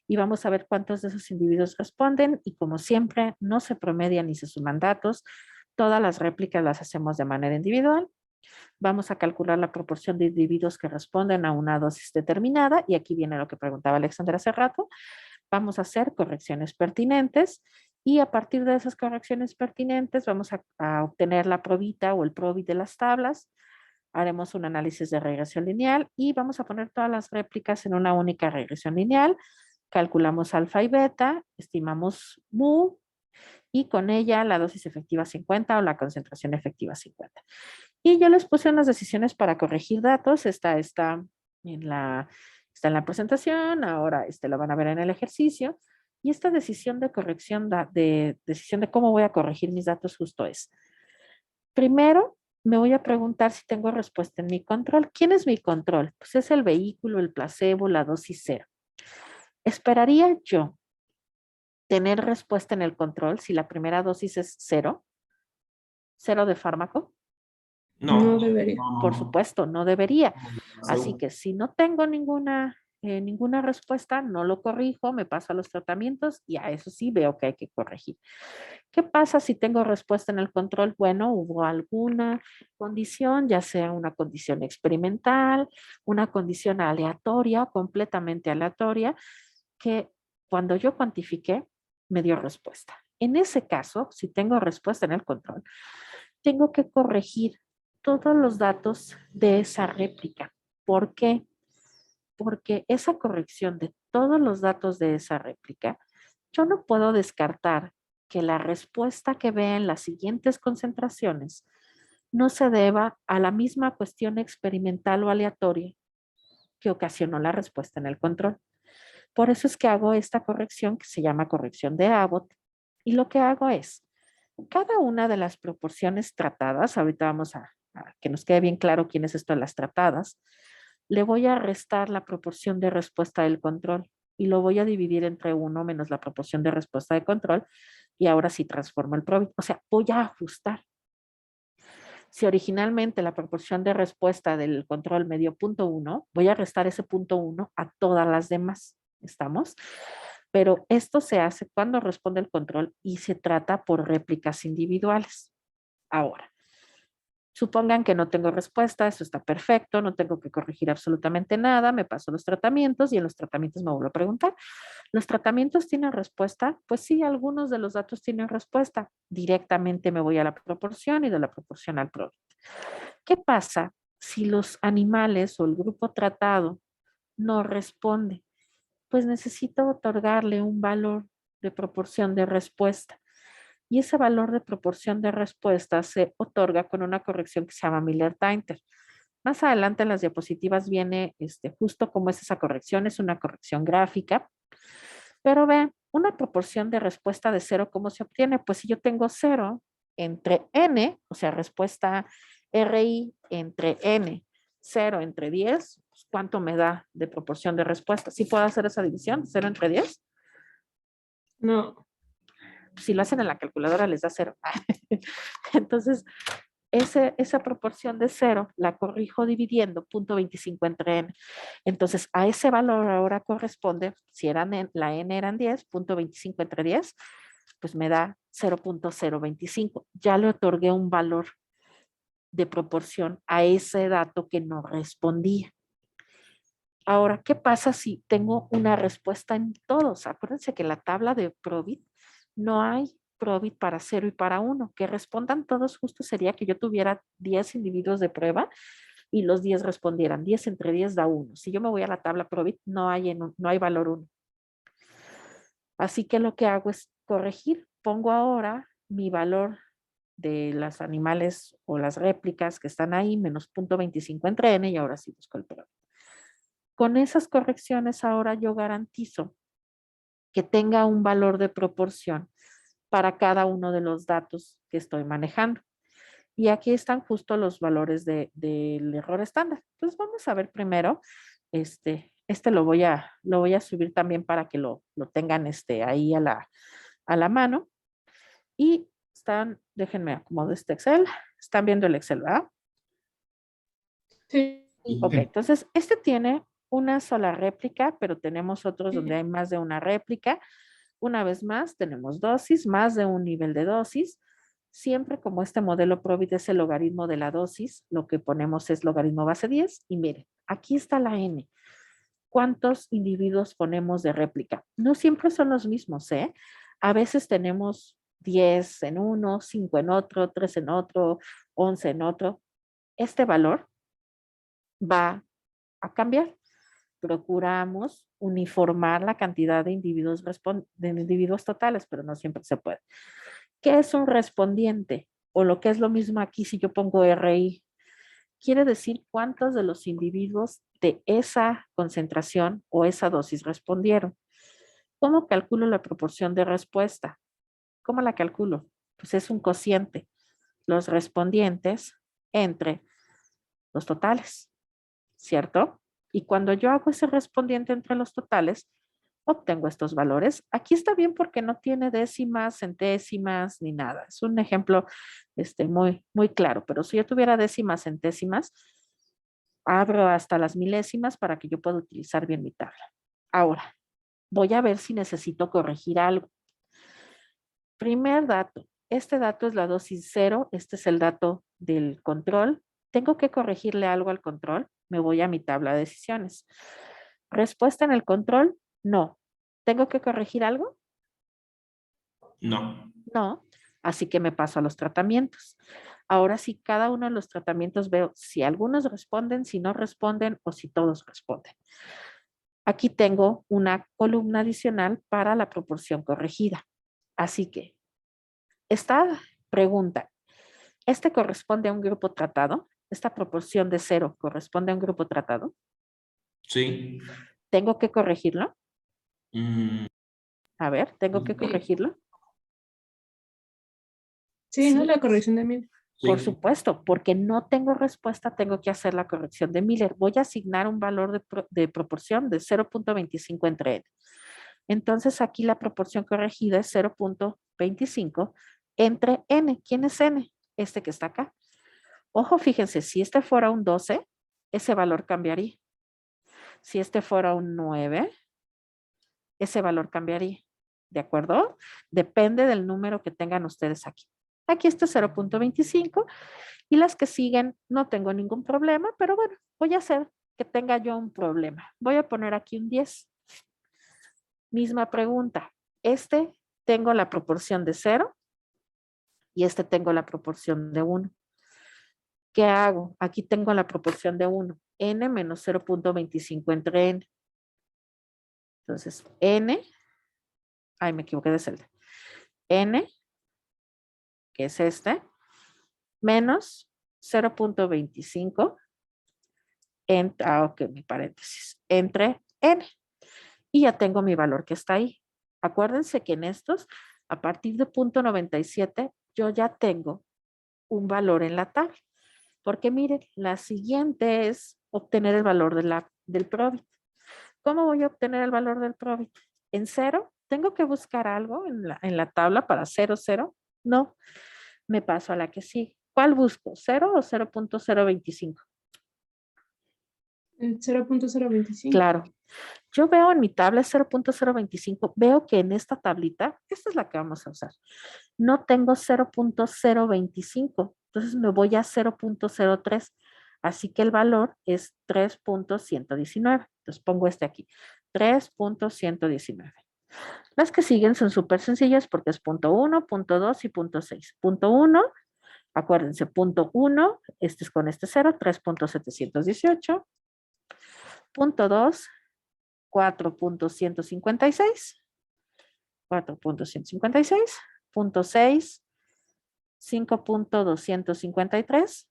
y vamos a ver cuántos de esos individuos responden y como siempre no se promedian ni se suman datos, todas las réplicas las hacemos de manera individual. Vamos a calcular la proporción de individuos que responden a una dosis determinada y aquí viene lo que preguntaba Alexander hace rato. Vamos a hacer correcciones pertinentes y a partir de esas correcciones pertinentes vamos a obtener la probita o el probit de las tablas. Haremos un análisis de regresión lineal y vamos a poner todas las réplicas en una única regresión lineal. Calculamos alfa y beta, estimamos mu y con ella la dosis efectiva 50 o la concentración efectiva 50. Y yo les puse unas decisiones para corregir datos. Está en la presentación, ahora lo van a ver en el ejercicio. Y esta decisión de corrección, decisión de cómo voy a corregir mis datos justo es. Primero, me voy a preguntar si tengo respuesta en mi control. ¿Quién es mi control? Pues es el vehículo, el placebo, la dosis cero. ¿Esperaría yo tener respuesta en el control si la primera dosis es cero? ¿Cero de fármaco? No debería. Por supuesto, no debería. Así Placebo. que si no tengo ninguna respuesta, no lo corrijo, me paso a los tratamientos y a eso sí veo que hay que corregir. ¿Qué pasa si tengo respuesta en el control? Bueno, hubo alguna condición, ya sea una condición experimental, una condición aleatoria o completamente aleatoria, que cuando yo cuantifiqué me dio respuesta. En ese caso, si tengo respuesta en el control, tengo que corregir todos los datos de esa réplica. ¿Por qué? Porque esa corrección de todos los datos de esa réplica, yo no puedo descartar que la respuesta que vea en las siguientes concentraciones no se deba a la misma cuestión experimental o aleatoria que ocasionó la respuesta en el control. Por eso es que hago esta corrección que se llama corrección de Abbott. Y lo que hago es, cada una de las proporciones tratadas, ahorita vamos a que nos quede bien claro quién es esto de las tratadas, le voy a restar la proporción de respuesta del control y lo voy a dividir entre 1 menos la proporción de respuesta de control y ahora sí transformo el probit. O sea, voy a ajustar. Si originalmente la proporción de respuesta del control me dio 0.1, voy a restar ese 0.1 a todas las demás. ¿Estamos? Pero esto se hace cuando responde el control y se trata por réplicas individuales. Ahora, supongan que no tengo respuesta, eso está perfecto, no tengo que corregir absolutamente nada, me paso los tratamientos y en los tratamientos me vuelvo a preguntar, ¿los tratamientos tienen respuesta? Pues sí, algunos de los datos tienen respuesta. Directamente me voy a la proporción y de la proporción al producto. ¿Qué pasa si los animales o el grupo tratado no responde? Pues necesito otorgarle un valor de proporción de respuesta. Y ese valor de proporción de respuesta se otorga con una corrección que se llama Miller-Tainter. Más adelante en las diapositivas viene justo cómo es esa corrección, es una corrección gráfica. Pero vean, una proporción de respuesta de 0, ¿cómo se obtiene? Pues si yo tengo 0 entre n, o sea, respuesta RI entre n, 0 entre 10, pues, ¿cuánto me da de proporción de respuesta? ¿Sí puedo hacer esa división? ¿0 entre 10? No. Si lo hacen en la calculadora les da 0. Entonces, esa proporción de 0 la corrijo dividiendo 0.25 entre n. Entonces, a ese valor ahora corresponde, si la n eran 10, 0.25 entre 10, pues me da 0.025. Ya le otorgué un valor de proporción a ese dato que no respondía. Ahora, ¿qué pasa si tengo una respuesta en todos? Acuérdense que en la tabla de Probit no hay Probit para 0 y para 1. Que respondan todos justo sería que yo tuviera 10 individuos de prueba y los 10 respondieran. 10 entre 10 da 1. Si yo me voy a la tabla Probit, no hay valor 1. Así que lo que hago es corregir. Pongo ahora mi valor de los animales o las réplicas que están ahí, menos 0.25 entre n, y ahora sí busco el Probit. Con esas correcciones ahora yo garantizo que tenga un valor de proporción para cada uno de los datos que estoy manejando. Y aquí están justo los valores del error estándar. Entonces vamos a ver primero, lo voy a subir también para que lo tengan ahí a la mano. Y déjenme acomodo este Excel. Están viendo el Excel, ¿verdad? Sí. Ok, entonces tiene una sola réplica, pero tenemos otros donde hay más de una réplica. Una vez más, tenemos dosis, más de un nivel de dosis. Siempre como este modelo Probit es el logaritmo de la dosis, lo que ponemos es logaritmo base 10. Y miren, aquí está la n. ¿Cuántos individuos ponemos de réplica? No siempre son los mismos, ¿eh? A veces tenemos 10 en uno, 5 en otro, 3 en otro, 11 en otro. Este valor va a cambiar. Procuramos uniformar la cantidad de individuos totales, pero no siempre se puede. ¿Qué es un respondiente? O lo que es lo mismo aquí si yo pongo RI. Quiere decir cuántos de los individuos de esa concentración o esa dosis respondieron. ¿Cómo calculo la proporción de respuesta? ¿Cómo la calculo? Pues es un cociente. Los respondientes entre los totales, ¿cierto? Y cuando yo hago ese respondiente entre los totales, obtengo estos valores. Aquí está bien porque no tiene décimas, centésimas, ni nada. Es un ejemplo muy, muy claro, pero si yo tuviera décimas, centésimas, abro hasta las milésimas para que yo pueda utilizar bien mi tabla. Ahora, voy a ver si necesito corregir algo. Primer dato. Este dato es la dosis 0. Este es el dato del control. ¿Tengo que corregirle algo al control? Me voy a mi tabla de decisiones. ¿Respuesta en el control? No. ¿Tengo que corregir algo? No. No. Así que me paso a los tratamientos. Ahora sí, cada uno de los tratamientos veo si algunos responden, si no responden o si todos responden. Aquí tengo una columna adicional para la proporción corregida. Así que esta pregunta, corresponde a un grupo tratado? ¿Esta proporción de 0 corresponde a un grupo tratado? Sí. ¿Tengo que corregirlo? Mm, A ver, ¿tengo que corregirlo? Sí, no la corrección de Miller. Por sí. supuesto, porque no tengo respuesta, tengo que hacer la corrección de Miller. Voy a asignar un valor de proporción de 0.25 entre n. Entonces aquí la proporción corregida es 0.25 entre n. ¿Quién es n? Este que está acá. Ojo, fíjense, si este fuera un 12, ese valor cambiaría. Si este fuera un 9, ese valor cambiaría. ¿De acuerdo? Depende del número que tengan ustedes aquí. Aquí está 0.25 y las que siguen no tengo ningún problema, pero bueno, voy a hacer que tenga yo un problema. Voy a poner aquí un 10. Misma pregunta. Tengo la proporción de 0 y tengo la proporción de 1. ¿Qué hago? Aquí tengo la proporción de 1. N menos 0.25 entre N. Entonces, N ay, me equivoqué de celda, N, que es este, menos 0.25, ok, mi paréntesis, entre N. Y ya tengo mi valor que está ahí. Acuérdense que en estos, a partir de 0.97, yo ya tengo un valor en la tabla. Porque miren, la siguiente es obtener el valor del PROBIT. ¿Cómo voy a obtener el valor del PROBIT? ¿En cero? ¿Tengo que buscar algo en la tabla para 0, 0? No, me paso a la que sí. ¿Cuál busco? ¿0 o 0.025? El 0.025. Claro. Yo veo en mi tabla 0.025, veo que en esta tablita, esta es la que vamos a usar, no tengo 0.025, entonces me voy a 0.03, así que el valor es 3.119, entonces pongo este aquí, 3.119. Las que siguen son súper sencillas porque es punto 1, punto 2 y punto 6. Punto 1, acuérdense, punto 1, este es con este 0, 3.718. Punto 2, 4.156, 4.156, punto 6, 5.253.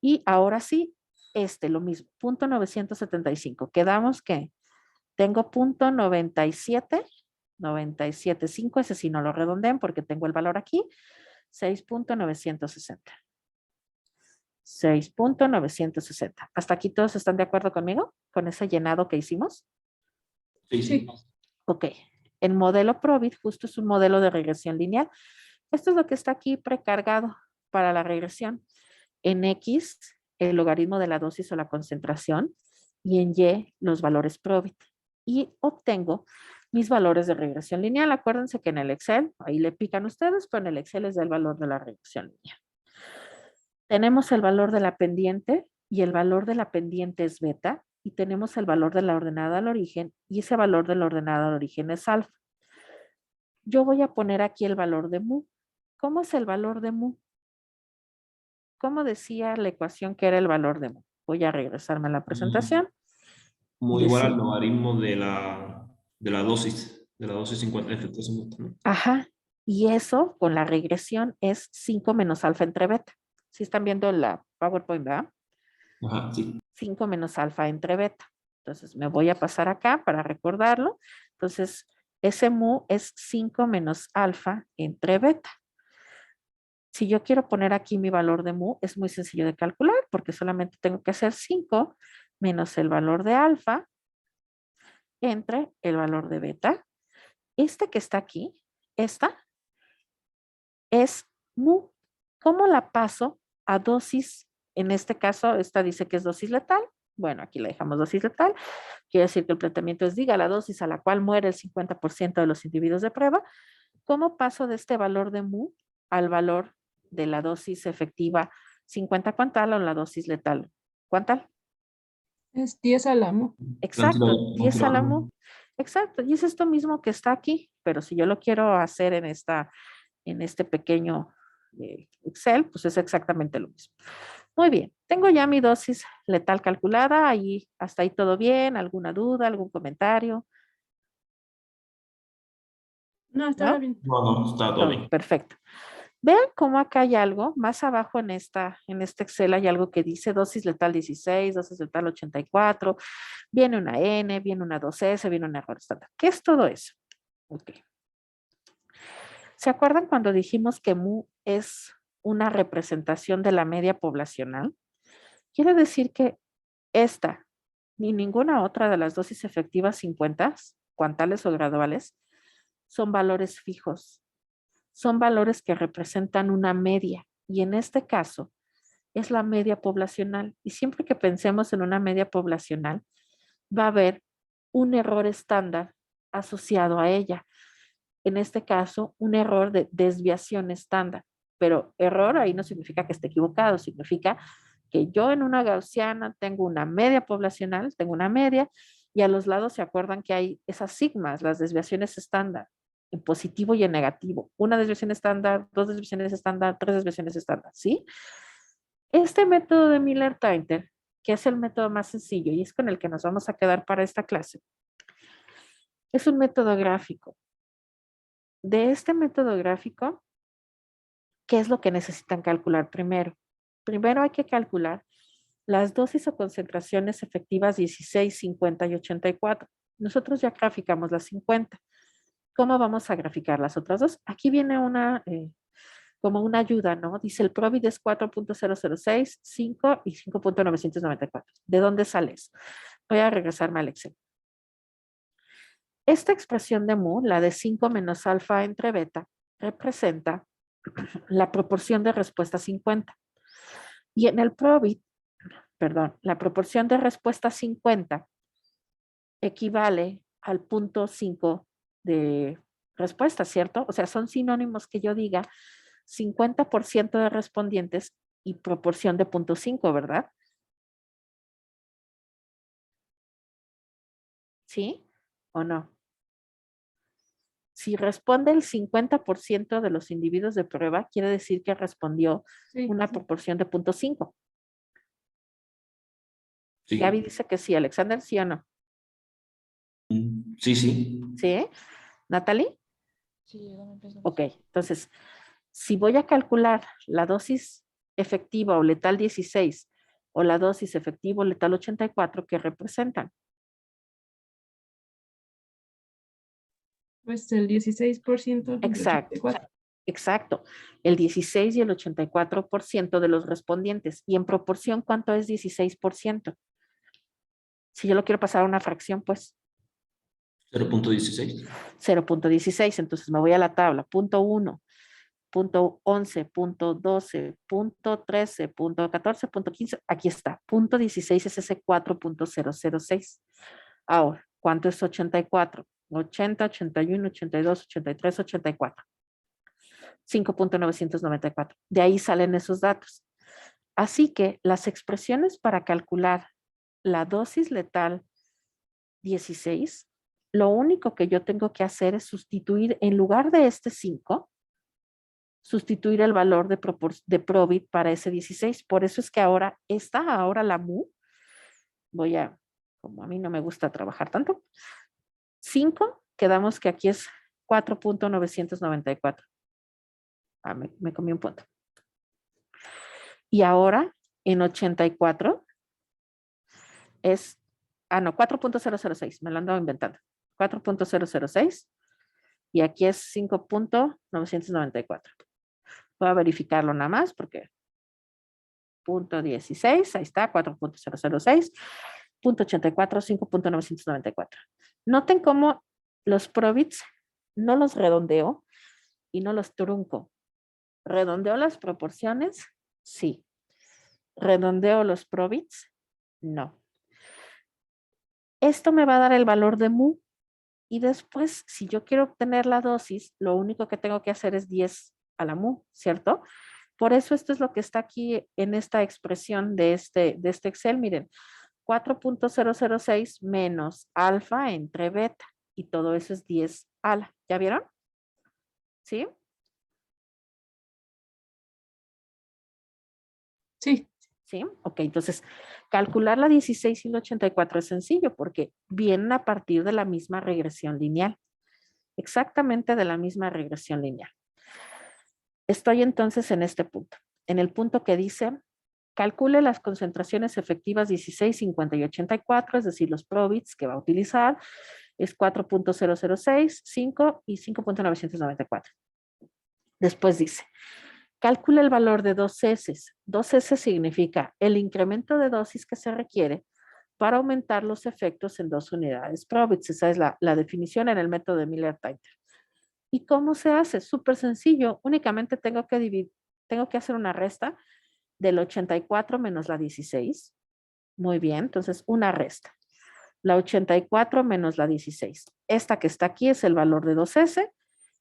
Y ahora sí, lo mismo, punto 975. Quedamos que tengo punto 97, 97.5, ese sí no lo redondeen porque tengo el valor aquí, 6.960. 6.960. ¿Hasta aquí todos están de acuerdo conmigo? ¿Con ese llenado que hicimos? Sí, sí. Ok. El modelo PROBIT justo es un modelo de regresión lineal. Esto es lo que está aquí precargado para la regresión. En X, el logaritmo de la dosis o la concentración, y en Y, los valores PROBIT. Y obtengo mis valores de regresión lineal. Acuérdense que en el Excel, ahí le pican ustedes, pero en el Excel les da el valor de la regresión lineal. Tenemos el valor de la pendiente y el valor de la pendiente es beta y tenemos el valor de la ordenada al origen y ese valor de la ordenada al origen es alfa. Yo voy a poner aquí el valor de mu. ¿Cómo es el valor de mu? ¿Cómo decía la ecuación que era el valor de mu? Voy a regresarme a la presentación. Muy Y igual al decir, logaritmo de la dosis 50, efecto 50, ¿no? ajá, y eso con la regresión es 5 menos alfa entre beta. Si están viendo la PowerPoint, ¿verdad? Ajá, sí. 5 menos alfa entre beta. Entonces me voy a pasar acá para recordarlo. Entonces, ese mu es 5 menos alfa entre beta. Si yo quiero poner aquí mi valor de mu, es muy sencillo de calcular porque solamente tengo que hacer 5 menos el valor de alfa entre el valor de beta. Este que está aquí, esta, es mu. ¿Cómo la paso a dosis? En este caso, esta dice que es dosis letal. Bueno, aquí la dejamos dosis letal. Quiere decir que el planteamiento es diga la dosis a la cual muere el 50% de los individuos de prueba. ¿Cómo paso de este valor de mu al valor de la dosis efectiva 50 cuantal o la dosis letal? ¿Cuántal? Es 10 al amo. Exacto, 10 a la mu. Exacto, y es esto mismo que está aquí, pero si yo lo quiero hacer en este pequeño Excel, pues es exactamente lo mismo. Muy bien, tengo ya mi dosis letal calculada, ahí, hasta ahí todo bien, ¿alguna duda, algún comentario? No, estaba ¿No? bien. No, no, está todo Todo, bien. perfecto. Vean cómo acá hay algo, más abajo en este Excel hay algo que dice dosis letal 16, dosis letal 84, viene una N, viene una 2S, viene un error estándar. ¿Qué es todo eso? Ok. ¿Se acuerdan cuando dijimos que mu es una representación de la media poblacional? Quiere decir que esta ni ninguna otra de las dosis efectivas 50, cuantales o graduales, son valores fijos. Son valores que representan una media. Y en este caso, es la media poblacional. Y siempre que pensemos en una media poblacional, va a haber un error estándar asociado a ella. En este caso, un error de desviación estándar. Pero error ahí no significa que esté equivocado, significa que yo en una gaussiana tengo una media poblacional, tengo una media, y a los lados se acuerdan que hay esas sigmas, las desviaciones estándar, en positivo y en negativo. Una desviación estándar, dos desviaciones estándar, tres desviaciones estándar, ¿sí? Este método de Miller-Tainter, que es el método más sencillo y es con el que nos vamos a quedar para esta clase, Es un método gráfico. De este método gráfico, ¿qué es lo que necesitan calcular primero? Primero hay que calcular las dosis o concentraciones efectivas 16, 50 y 84. Nosotros ya graficamos las 50. ¿Cómo vamos a graficar las otras dos? Aquí viene como una ayuda, ¿no? Dice el PROVID es 4.006, 5 y 5.994. ¿De dónde sales? Voy a regresarme al Excel. Esta expresión de mu, la de 5 menos alfa entre beta, representa la proporción de respuesta 50. Y en el PROVID, perdón, la proporción de respuesta 50 equivale al punto 5 de respuesta, ¿cierto? O sea, son sinónimos que yo diga 50% de respondientes y proporción de punto 5, ¿verdad? ¿Sí o no? Si responde el 50% de los individuos de prueba, quiere decir que respondió Sí, una sí. proporción de punto 5. Sí. Gaby dice que sí. Alexander, ¿sí o no? Sí, sí. ¿Sí? ¿Natalie? Sí, yo también pienso que Ok, sí. entonces, si voy a calcular la dosis efectiva o letal 16 o la dosis efectiva o letal 84, ¿qué representan? Pues el 16% del Exacto, 84. exacto. El 16 y el 84% de los respondientes. Y en proporción, ¿cuánto es 16%? Si yo lo quiero pasar a una fracción, pues 0.16. 0.16. Entonces me voy a la tabla. Punto 1, punto 11, punto 12, punto 13, punto 14, punto 15. Aquí está. Punto 16 es ese 4.006. Ahora, ¿cuánto es 84? 80, 81, 82, 83, 84. 5.994. De ahí salen esos datos. Así que las expresiones para calcular la dosis letal 16, lo único que yo tengo que hacer es sustituir, en lugar de este 5, sustituir el valor de PROVID para ese 16. Por eso es que ahora la MU, como a mí no me gusta trabajar tanto, 5, quedamos que aquí es 4.994. Me comí un punto. Y ahora en 84 es, no, 4.006, me lo ando inventando. 4.006 y aquí es 5.994. Voy a verificarlo nada más porque punto 16, ahí está, 4.006, punto 84, 5.994. Noten cómo los probits no los redondeo y no los trunco. ¿Redondeo las proporciones? Sí. ¿Redondeo los probits? No. Esto me va a dar el valor de mu y después, si yo quiero obtener la dosis, lo único que tengo que hacer es 10 a la mu, ¿cierto? Por eso esto es lo que está aquí en esta expresión de este Excel. Miren, 4.006 menos alfa entre beta y todo eso es 10 ala. ¿Ya vieron? ¿Sí? Sí, ¿Sí? Ok, entonces calcular la 16 y la 84 es sencillo porque vienen a partir de la misma regresión lineal. Exactamente de la misma regresión lineal. Estoy entonces en este punto. En el punto que dice, calcule las concentraciones efectivas 16, 50 y 84, es decir, los probits que va a utilizar es 4.006, 5 y 5.994. Después dice, calcule el valor de 2S. 2S significa el incremento de dosis que se requiere para aumentar los efectos en 2 unidades probits. Esa es la definición en el método de Miller-Titer. ¿Y cómo se hace? Súper sencillo. Únicamente tengo que hacer una resta del 84 menos la 16. Muy bien, entonces una resta. La 84 menos la 16. Esta que está aquí es el valor de 2S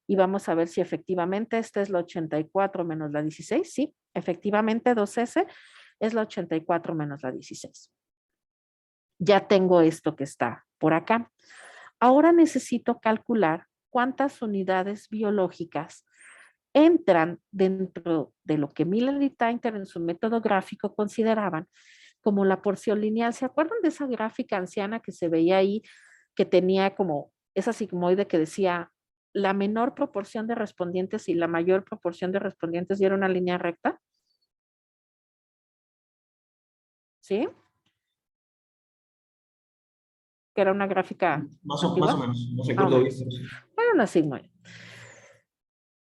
y vamos a ver si efectivamente esta es la 84 menos la 16. Sí, efectivamente 2S es la 84 menos la 16. Ya tengo esto que está por acá. Ahora necesito calcular cuántas unidades biológicas entran dentro de lo que Miller y Tainter en su método gráfico consideraban como la porción lineal. ¿Se acuerdan de esa gráfica anciana que se veía ahí, que tenía como esa sigmoide que decía la menor proporción de respondientes y la mayor proporción de respondientes y era una línea recta. ¿Sí? Que era una gráfica Más antigua. o menos, no Ah, recuerdo bueno, bien. era una sigmoide.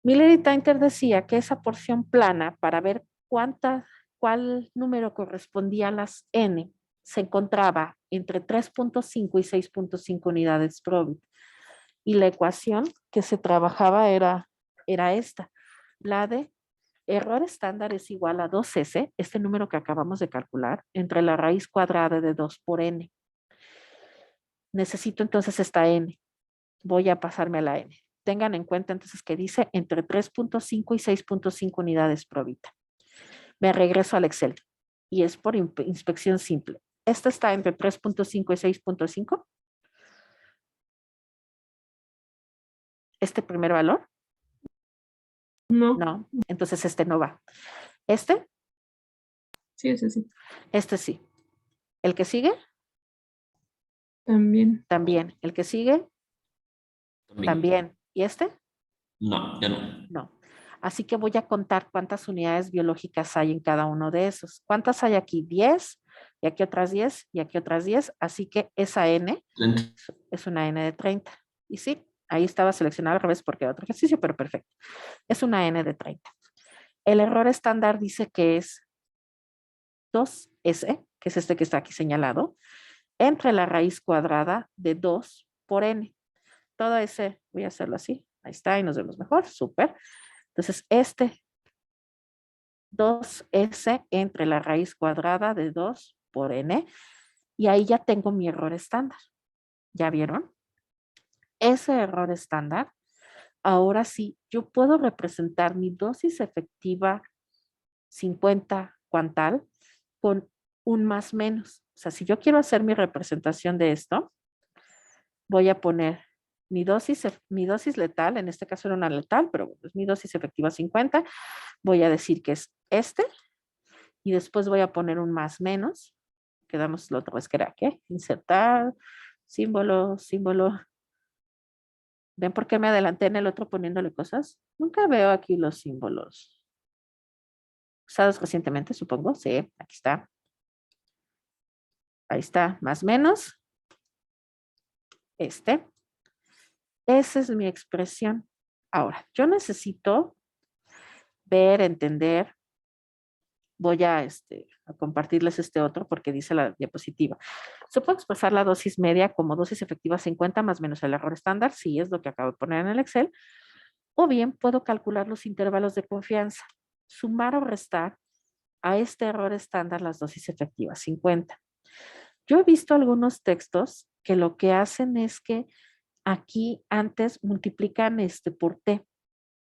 Miller y Tainter decía que esa porción plana, para ver cuál número correspondía a las n, se encontraba entre 3.5 y 6.5 unidades Probit. Y la ecuación que se trabajaba era esta, la de error estándar es igual a 2s, este número que acabamos de calcular, entre la raíz cuadrada de 2 por n. Necesito entonces esta n. Voy a pasarme a la n. Tengan en cuenta entonces que dice entre 3.5 y 6.5 unidades Probita. Me regreso al Excel y es por inspección simple. Esta está entre 3.5 y 6.5. Este primer valor. No, No, entonces este no va. Este, sí, es así. este sí. El que sigue, También. también. El que sigue, también. ¿Y este? No, ya no. No. Así que voy a contar cuántas unidades biológicas hay en cada uno de esos. ¿Cuántas hay aquí? 10, y aquí otras 10, y aquí otras 10. Así que esa n es una n de 30. Y sí, ahí estaba seleccionado al revés porque era otro ejercicio, pero perfecto. Es una n de 30. El error estándar dice que es 2s, que es este que está aquí señalado, entre la raíz cuadrada de 2 por n. Todo ese, voy a hacerlo así. Ahí está, y nos vemos mejor. Súper. Entonces, este 2s entre la raíz cuadrada de 2 por n. Y ahí ya tengo mi error estándar. ¿Ya vieron? Ese error estándar, ahora sí, yo puedo representar mi dosis efectiva 50 cuantal con un más menos. O sea, si yo quiero hacer mi representación de esto, voy a poner mi dosis letal, en este caso era una letal, pero es mi dosis efectiva 50. Voy a decir que es este y después voy a poner un más menos. Quedamos la otra vez que era ¿qué? Insertar, símbolo, símbolo. ¿Ven por qué me adelanté en el otro poniéndole cosas? Nunca veo aquí los símbolos. Usados recientemente, supongo. Sí, aquí está. Ahí está, más menos. Este. Esa es mi expresión. Ahora, yo necesito ver, entender. Voy a compartirles este otro porque dice la diapositiva. Se puede expresar la dosis media como dosis efectiva 50 más menos el error estándar, si es lo que acabo de poner en el Excel, o bien puedo calcular los intervalos de confianza, sumar o restar a este error estándar las dosis efectivas 50. Yo he visto algunos textos que lo que hacen es que aquí antes multiplican por T,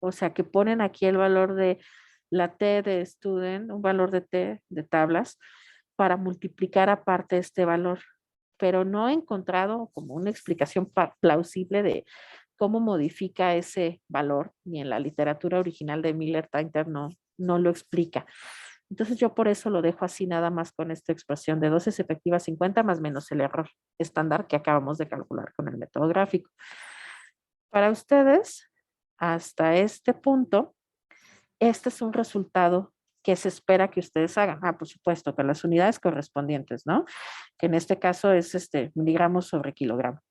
o sea que ponen aquí el valor de la T de student, un valor de T de tablas, para multiplicar aparte este valor, pero no he encontrado como una explicación plausible de cómo modifica ese valor, ni en la literatura original de Miller Tainter no lo explica. Entonces yo por eso lo dejo así nada más con esta expresión de dosis efectivas 50 más menos el error estándar que acabamos de calcular con el método gráfico. Para ustedes, hasta este punto, este es un resultado que se espera que ustedes hagan. Por supuesto, con las unidades correspondientes, ¿no? Que en este caso es miligramos sobre kilogramo.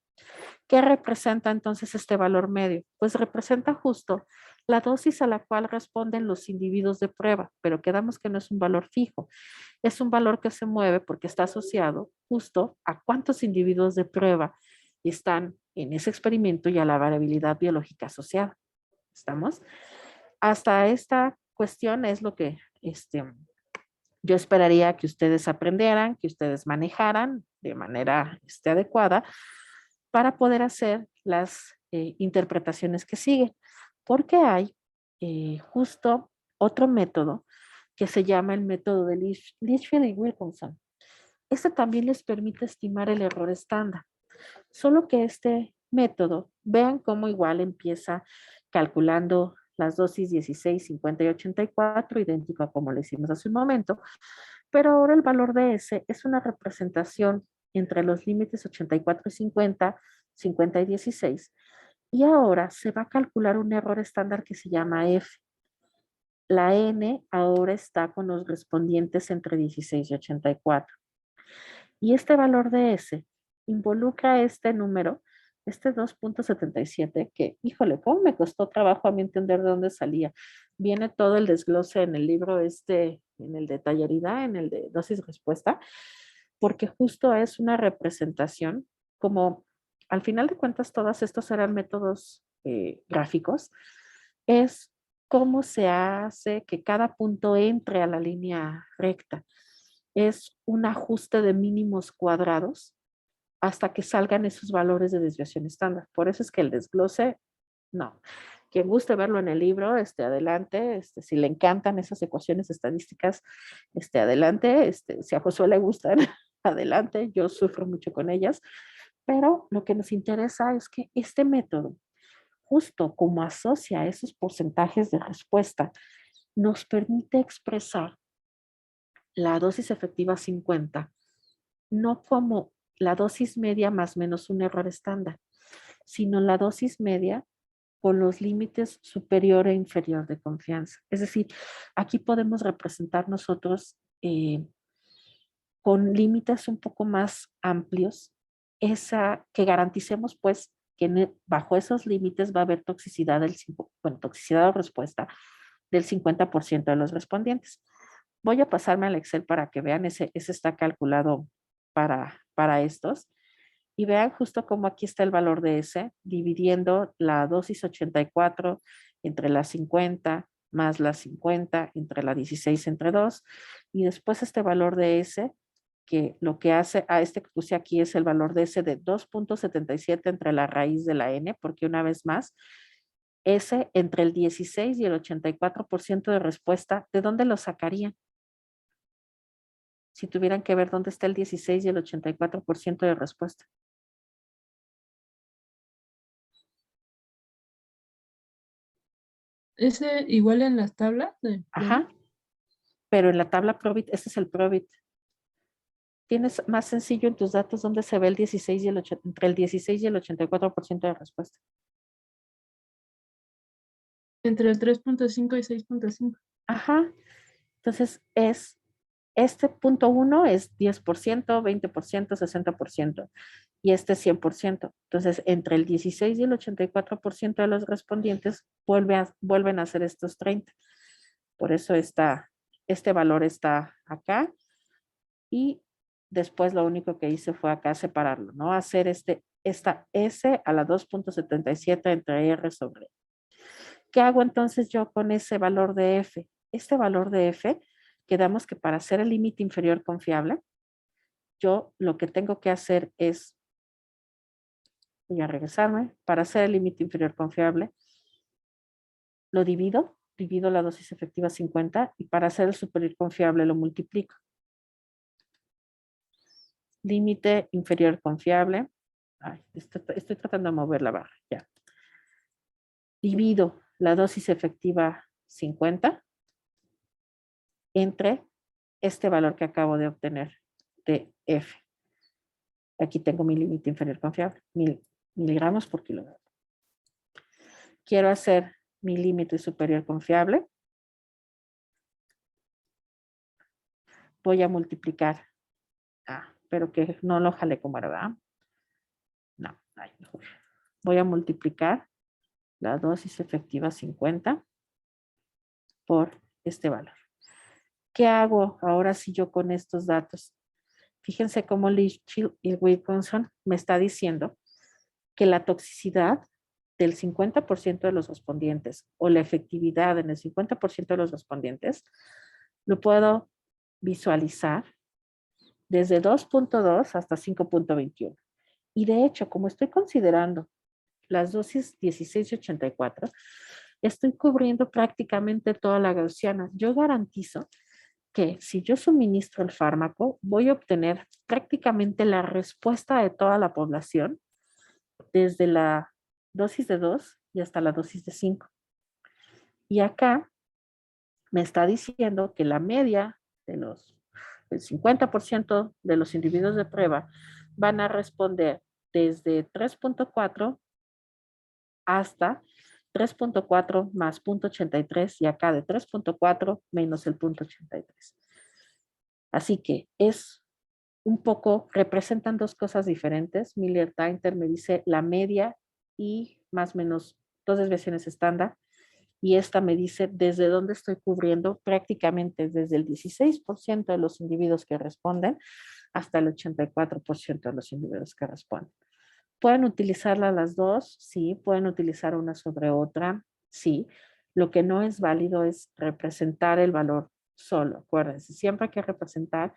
¿Qué representa entonces este valor medio? Pues representa justo la dosis a la cual responden los individuos de prueba, pero quedamos que no es un valor fijo. Es un valor que se mueve porque está asociado justo a cuántos individuos de prueba están en ese experimento y a la variabilidad biológica asociada. ¿Estamos? Hasta esta cuestión es lo que yo esperaría que ustedes aprendieran, que ustedes manejaran de manera adecuada para poder hacer las interpretaciones que siguen. Porque hay justo otro método que se llama el método de Litchfield y Wilkinson. Este también les permite estimar el error estándar. Solo que este método, vean cómo igual empieza calculando las dosis 16, 50 y 84, idéntico a como lo hicimos hace un momento, pero ahora el valor de S es una representación entre los límites 84 y 50 50 y 16. Y ahora se va a calcular un error estándar que se llama F. La N ahora está con los respondientes entre 16 y 84. Y este valor de S involucra este número, este 2.77, que, híjole, cómo me costó trabajo a mí entender de dónde salía. Viene todo el desglose en el libro en el de talleridad, en el de dosis-respuesta, porque justo es una representación, como al final de cuentas todos estos eran métodos gráficos, es cómo se hace que cada punto entre a la línea recta. Es un ajuste de mínimos cuadrados hasta que salgan esos valores de desviación estándar. Por eso es que el desglose, no. Quien guste verlo en el libro, adelante. Si le encantan esas ecuaciones estadísticas, adelante. Si a Josué le gustan, adelante. Yo sufro mucho con ellas. Pero lo que nos interesa es que este método, justo como asocia esos porcentajes de respuesta, nos permite expresar la dosis efectiva 50, no como la dosis media más menos un error estándar, sino la dosis media con los límites superior e inferior de confianza. Es decir, aquí podemos representar nosotros con límites un poco más amplios, que garanticemos pues que bajo esos límites va a haber toxicidad toxicidad o respuesta del 50% de los respondientes. Voy a pasarme al Excel para que vean, ese está calculado para estos. Y vean justo cómo aquí está el valor de S, dividiendo la dosis 84 entre la 50 más la 50 entre la 16 entre 2. Y después este valor de S, que lo que hace, este que puse aquí es el valor de S de 2.77 entre la raíz de la N, porque una vez más, S entre el 16 y el 84% de respuesta, ¿de dónde lo sacarían? Si tuvieran que ver dónde está el 16 y el 84% de respuesta. ¿Ese igual en las tablas? Ajá. Pero en la tabla Probit, este es el Probit. Tienes más sencillo en tus datos donde se ve el 16 y entre el 16 y el 84% de respuesta. Entre el 3.5 y 6.5. Ajá. Entonces este punto 1 es 10%, 20%, 60% y este es 100%. Entonces, entre el 16 y el 84% de los respondientes vuelven a hacer estos 30. Por eso este valor está acá y después lo único que hice fue acá separarlo, ¿no? Hacer esta S a la 2.77 entre R sobre E. ¿Qué hago entonces yo con ese valor de F? Este valor de F, quedamos que para hacer el límite inferior confiable, yo lo que tengo que hacer es, voy a regresarme, para hacer el límite inferior confiable, lo divido la dosis efectiva 50 y para hacer el superior confiable lo multiplico. Límite inferior confiable. Ay, estoy tratando de mover la barra, ya. Divido la dosis efectiva 50 entre este valor que acabo de obtener de F. Aquí tengo mi límite inferior confiable, 1000 miligramos por kilogramo. Quiero hacer mi límite superior confiable. Voy a multiplicar. Pero que no lo jalé como era, ¿verdad? No, mejor. Voy a multiplicar la dosis efectiva 50 por este valor. ¿Qué hago ahora si yo con estos datos? Fíjense cómo Litchfield y Wilkinson me está diciendo que la toxicidad del 50% de los respondientes o la efectividad en el 50% de los respondientes lo puedo visualizar desde 2.2 hasta 5.21. Y de hecho, como estoy considerando las dosis 16 y 84, estoy cubriendo prácticamente toda la gaussiana. Yo garantizo que si yo suministro el fármaco, voy a obtener prácticamente la respuesta de toda la población desde la dosis de 2 y hasta la dosis de 5. Y acá me está diciendo que la media del 50% de los individuos de prueba van a responder desde 3.4 hasta 3.4 más 0.83 y acá de 3.4 menos el 0.83. Así que es un poco, representan dos cosas diferentes. Miller-Tainter me dice la media y más o menos dos desviaciones estándar. Y esta me dice desde dónde estoy cubriendo prácticamente desde el 16% de los individuos que responden hasta el 84% de los individuos que responden. ¿Pueden utilizarla las dos? Sí. ¿Pueden utilizar una sobre otra? Sí. Lo que no es válido es representar el valor solo. Acuérdense, siempre hay que representar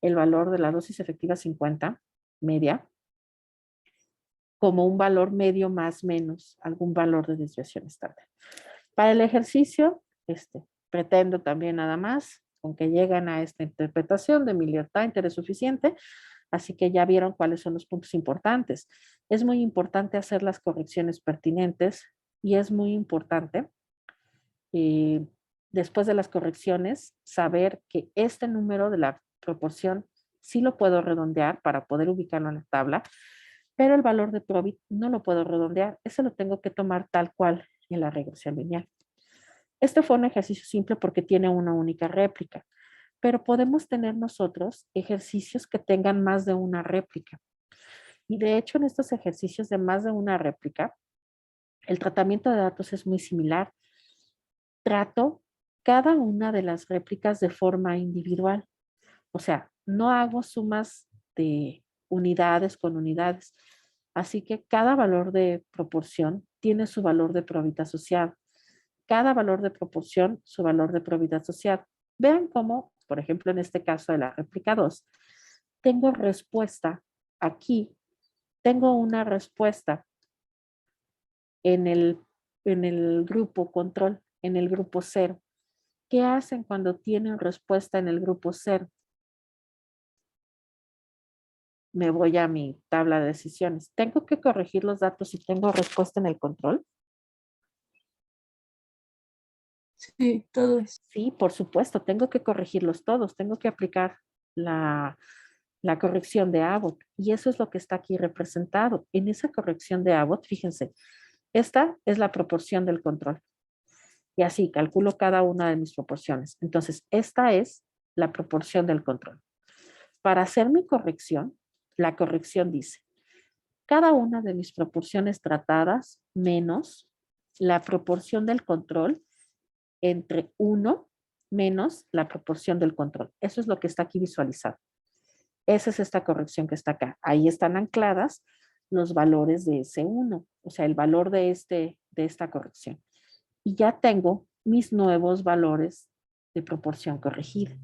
el valor de la dosis efectiva 50, media, como un valor medio más menos algún valor de desviación estándar. Para el ejercicio, pretendo también nada más, con que llegan a esta interpretación de Miller-Tainter es suficiente, así que ya vieron cuáles son los puntos importantes. Es muy importante hacer las correcciones pertinentes y es muy importante, después de las correcciones, saber que este número de la proporción sí lo puedo redondear para poder ubicarlo en la tabla, pero el valor de Probit no lo puedo redondear, ese lo tengo que tomar tal cual en la regresión lineal. Este fue un ejercicio simple porque tiene una única réplica, pero podemos tener nosotros ejercicios que tengan más de una réplica. Y de hecho, en estos ejercicios de más de una réplica, el tratamiento de datos es muy similar. Trato cada una de las réplicas de forma individual. O sea, no hago sumas de unidades con unidades. Así que cada valor de proporción tiene su valor de probabilidad asociado. Cada valor de proporción, su valor de probabilidad asociado. Vean cómo, por ejemplo, en este caso de la réplica 2, tengo respuesta aquí. Tengo una respuesta en el grupo control, en el grupo 0. ¿Qué hacen cuando tienen respuesta en el grupo 0? Me voy a mi tabla de decisiones. ¿Tengo que corregir los datos si tengo respuesta en el control? Sí, todos. Sí, por supuesto, tengo que corregirlos todos. Tengo que aplicar la corrección de Abbott. Y eso es lo que está aquí representado. En esa corrección de Abbott, fíjense, esta es la proporción del control. Y así calculo cada una de mis proporciones. Entonces, esta es la proporción del control. Para hacer mi corrección, la corrección dice, cada una de mis proporciones tratadas menos la proporción del control entre 1 menos la proporción del control. Eso es lo que está aquí visualizado. Esa es esta corrección que está acá. Ahí están ancladas los valores de ese 1, o sea, el valor de esta corrección. Y ya tengo mis nuevos valores de proporción corregida.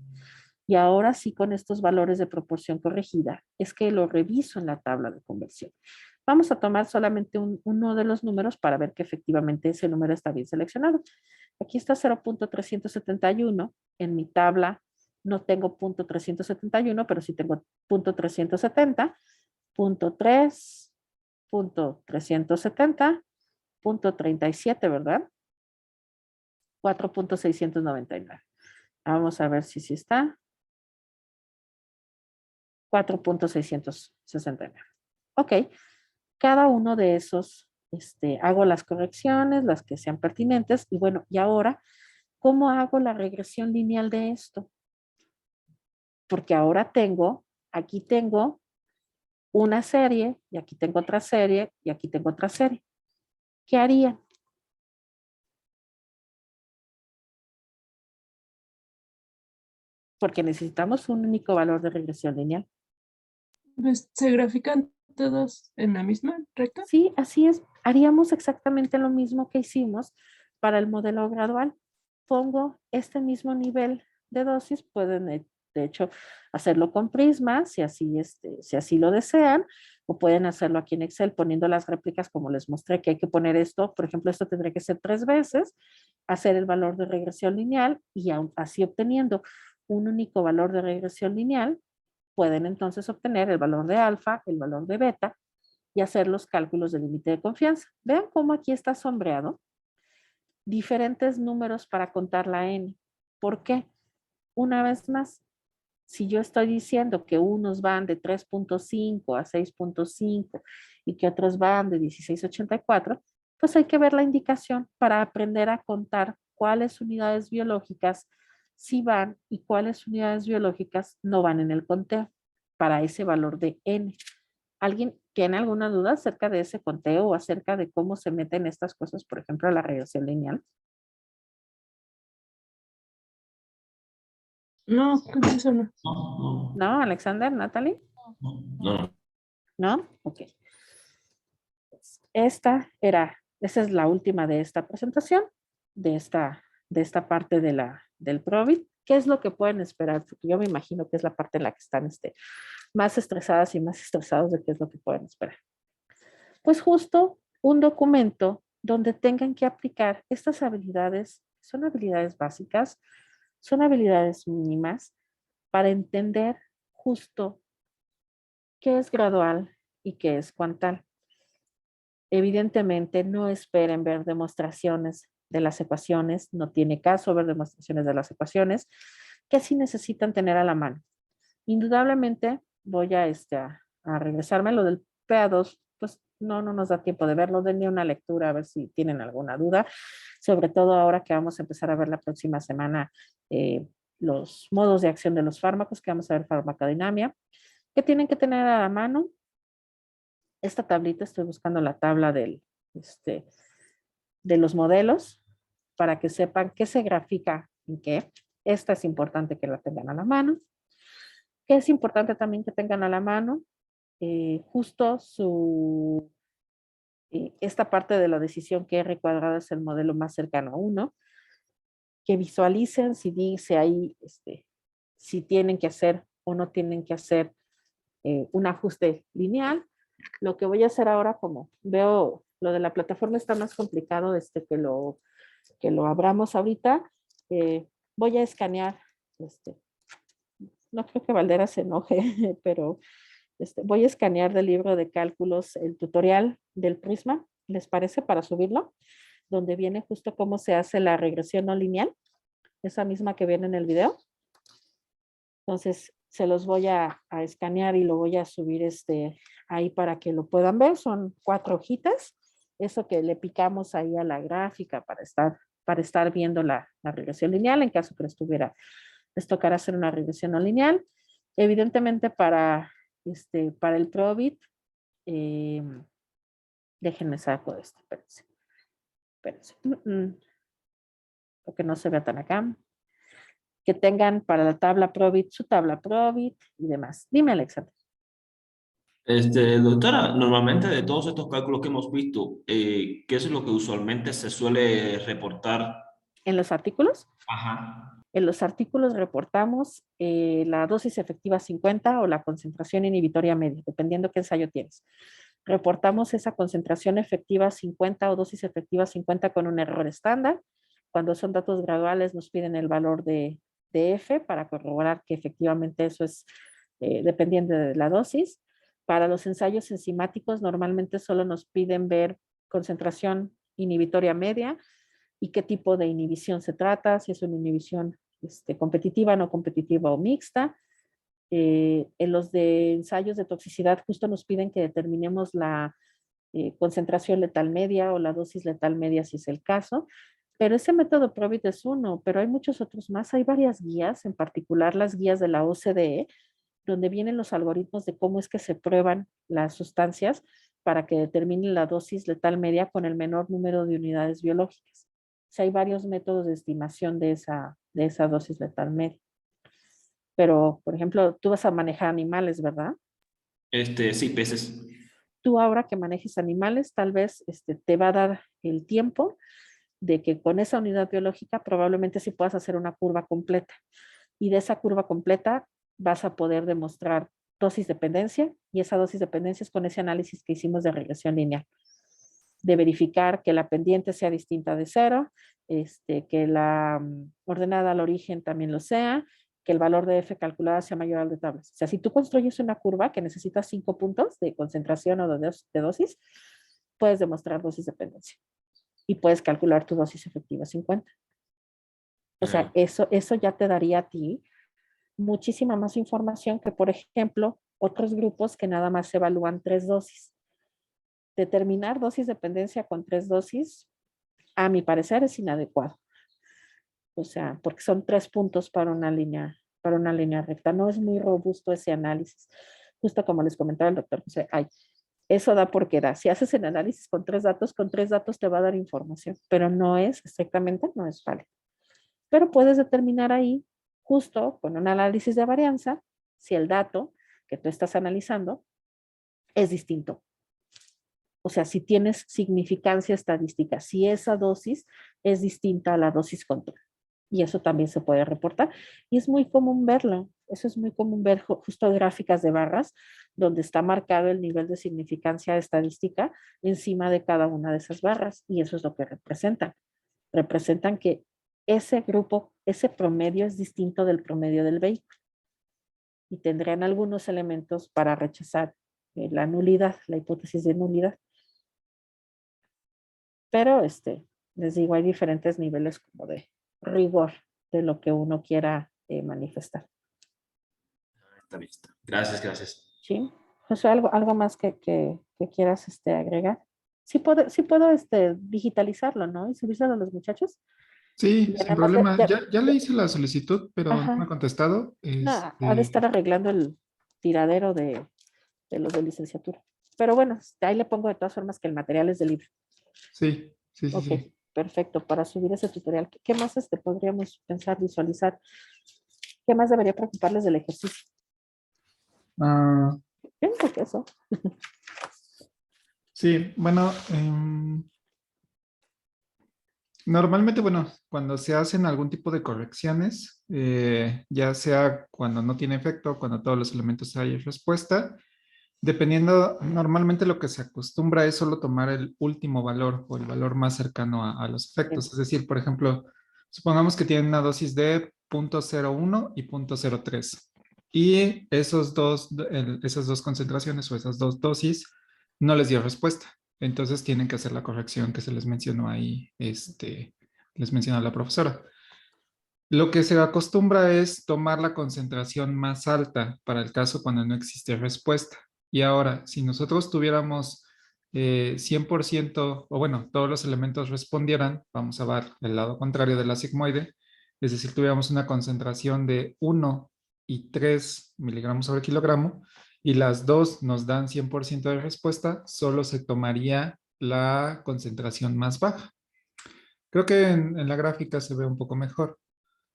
Y ahora sí, con estos valores de proporción corregida, es que lo reviso en la tabla de conversión. Vamos a tomar solamente uno de los números para ver que efectivamente ese número está bien seleccionado. Aquí está 0.371. En mi tabla no tengo .371, pero sí tengo .370, .3, .370, .37, ¿verdad? 4.699. Vamos a ver si sí está. 4.669. Ok, cada uno de esos hago las correcciones, las que sean pertinentes. Y bueno, y ahora, ¿cómo hago la regresión lineal de esto? Porque ahora aquí tengo una serie, y aquí tengo otra serie, y aquí tengo otra serie. ¿Qué haría? Porque necesitamos un único valor de regresión lineal. Pues, ¿se grafican todos en la misma recta? Sí, así es. Haríamos exactamente lo mismo que hicimos para el modelo gradual. Pongo este mismo nivel de dosis, pueden de hecho hacerlo con Prisma si así lo desean, o pueden hacerlo aquí en Excel poniendo las réplicas como les mostré que hay que poner esto. Por ejemplo, esto tendría que ser 3 veces, hacer el valor de regresión lineal y así obteniendo un único valor de regresión lineal, pueden entonces obtener el valor de alfa, el valor de beta y hacer los cálculos de límite de confianza. Vean cómo aquí está sombreado. Diferentes números para contar la N. ¿Por qué? Una vez más, Si yo estoy diciendo que unos van de 3.5 a 6.5 y que otros van de 16.84, pues hay que ver la indicación para aprender a contar cuáles unidades biológicas sí van y cuáles unidades biológicas no van en el conteo para ese valor de N. ¿Alguien tiene alguna duda acerca de ese conteo o acerca de cómo se meten estas cosas, por ejemplo, a la regresión lineal? No, eso no. No, ¿No, Alexander, Natalie? no, no. ¿No? Ok. Esa es la última de esta presentación, de esta parte del PROVIT. ¿Qué es lo que pueden esperar? Porque yo me imagino que es la parte en la que están más estresadas y más estresados de qué es lo que pueden esperar. Pues justo un documento donde tengan que aplicar estas habilidades, son habilidades básicas, son habilidades mínimas para entender justo qué es gradual y qué es cuantal. Evidentemente, no esperen ver demostraciones de las ecuaciones, no tiene caso ver demostraciones de las ecuaciones, que sí necesitan tener a la mano. Indudablemente, voy a regresarme. Lo del PA2, pues no nos da tiempo de verlo. Denle una lectura a ver si tienen alguna duda, sobre todo ahora que vamos a empezar a ver la próxima semana los modos de acción de los fármacos, que vamos a ver farmacodinamia, que tienen que tener a la mano. Esta tablita, estoy buscando la tabla de los modelos para que sepan qué se grafica en qué. Esta es importante que la tengan a la mano. Que es importante también que tengan a la mano justo esta parte de la decisión que R cuadrado es el modelo más cercano a 1, que visualicen si dice ahí si tienen que hacer o no tienen que hacer un ajuste lineal. Lo que voy a hacer ahora, como veo lo de la plataforma está más complicado que lo abramos ahorita, voy a escanear, no creo que Valdera se enoje, pero voy a escanear del libro de cálculos el tutorial del Prisma, ¿les parece? Para subirlo, donde viene justo cómo se hace la regresión no lineal, esa misma que viene en el video. Entonces, se los voy a escanear y lo voy a subir ahí para que lo puedan ver. Son 4 hojitas. Eso que le picamos ahí a la gráfica para estar viendo la regresión lineal en caso que les tocara hacer una regresión no lineal. Evidentemente para el PROVIT, déjenme saco esto, espérense. Porque no se vea tan acá. Que tengan para la tabla PROVIT, su tabla PROVIT y demás. Dime, Alexander. Doctora, normalmente de todos estos cálculos que hemos visto, ¿qué es lo que usualmente se suele reportar? ¿En los artículos? Ajá. En los artículos reportamos la dosis efectiva 50 o la concentración inhibitoria media, dependiendo qué ensayo tienes. Reportamos esa concentración efectiva 50 o dosis efectiva 50 con un error estándar. Cuando son datos graduales nos piden el valor de F para corroborar que efectivamente eso es dependiente de la dosis. Para los ensayos enzimáticos normalmente solo nos piden ver concentración inhibitoria media y qué tipo de inhibición se trata, si es una inhibición competitiva, no competitiva o mixta. En los de ensayos de toxicidad justo nos piden que determinemos la concentración letal media o la dosis letal media si es el caso. Pero ese método PROVIT es uno, pero hay muchos otros más. Hay varias guías, en particular las guías de la OCDE, donde vienen los algoritmos de cómo es que se prueban las sustancias para que determinen la dosis letal media con el menor número de unidades biológicas. O sea, hay varios métodos de estimación de esa dosis letal media. Pero, por ejemplo, tú vas a manejar animales, ¿verdad? Sí, peces. Tú ahora que manejes animales, tal vez te va a dar el tiempo de que con esa unidad biológica probablemente sí puedas hacer una curva completa. Y de esa curva completa vas a poder demostrar dosis dependencia y esa dosis dependencia es con ese análisis que hicimos de regresión lineal. De verificar que la pendiente sea distinta de 0, que la ordenada al origen también lo sea, que el valor de F calculada sea mayor al de tablas. O sea, si tú construyes una curva que necesita 5 puntos de concentración o de dosis, puedes demostrar dosis dependencia y puedes calcular tu dosis efectiva 50. O sea, eso ya te daría a ti muchísima más información que, por ejemplo, otros grupos que nada más evalúan 3 dosis. Determinar dosis dependencia con 3 dosis, a mi parecer, es inadecuado. O sea, porque son 3 puntos para una línea recta. No es muy robusto ese análisis. Justo como les comentaba el doctor José, eso da porque da. Si haces el análisis con 3 datos te va a dar información, pero no es exactamente, no es válido. Pero puedes determinar ahí, justo con un análisis de varianza, si el dato que tú estás analizando es distinto. O sea, si tienes significancia estadística, si esa dosis es distinta a la dosis control. Y eso también se puede reportar. Y es muy común verlo. Eso es muy común ver justo gráficas de barras donde está marcado el nivel de significancia estadística encima de cada una de esas barras. Y eso es lo que representan. Representan que ese grupo, ese promedio es distinto del promedio del vehículo. Y tendrían algunos elementos para rechazar la nulidad, la hipótesis de nulidad. Pero les digo, hay diferentes niveles como de rigor de lo que uno quiera manifestar. Está listo. Gracias, gracias. ¿Sí? José, ¿algo más que quieras agregar? Sí puedo digitalizarlo, ¿no? Y subírselo a los muchachos. Sí, Y sin además problema. Ya le hice la solicitud, pero no me ajá, ha contestado. no, ha de estar arreglando el tiradero de los de licenciatura. Pero bueno, ahí le pongo de todas formas que el material es de libro. sí, sí, sí, Ok, sí. perfecto. Para subir ese tutorial, ¿qué más podríamos pensar, visualizar? ¿Qué más debería preocuparles del ejercicio? Ah, Pienso que eso. sí, bueno, normalmente, bueno, cuando se hacen algún tipo de correcciones, ya sea cuando no tiene efecto, cuando todos los elementos hay respuesta, dependiendo, normalmente lo que se acostumbra es solo tomar el último valor o el valor más cercano a los efectos. Es decir, por ejemplo, supongamos que tienen una dosis de 0.01 y 0.03 y esas dos concentraciones o esas dos dosis no les dio respuesta. Entonces tienen que hacer la corrección que se les mencionó ahí, les mencionó la profesora. Lo que se acostumbra es tomar la concentración más alta para el caso cuando no existe respuesta. Y ahora, si nosotros tuviéramos 100%, o bueno, todos los elementos respondieran, vamos a ver el lado contrario de la sigmoide, es decir, tuviéramos una concentración de 1 y 3 miligramos sobre kilogramo, y las dos nos dan 100% de respuesta, solo se tomaría la concentración más baja. Creo que en la gráfica se ve un poco mejor.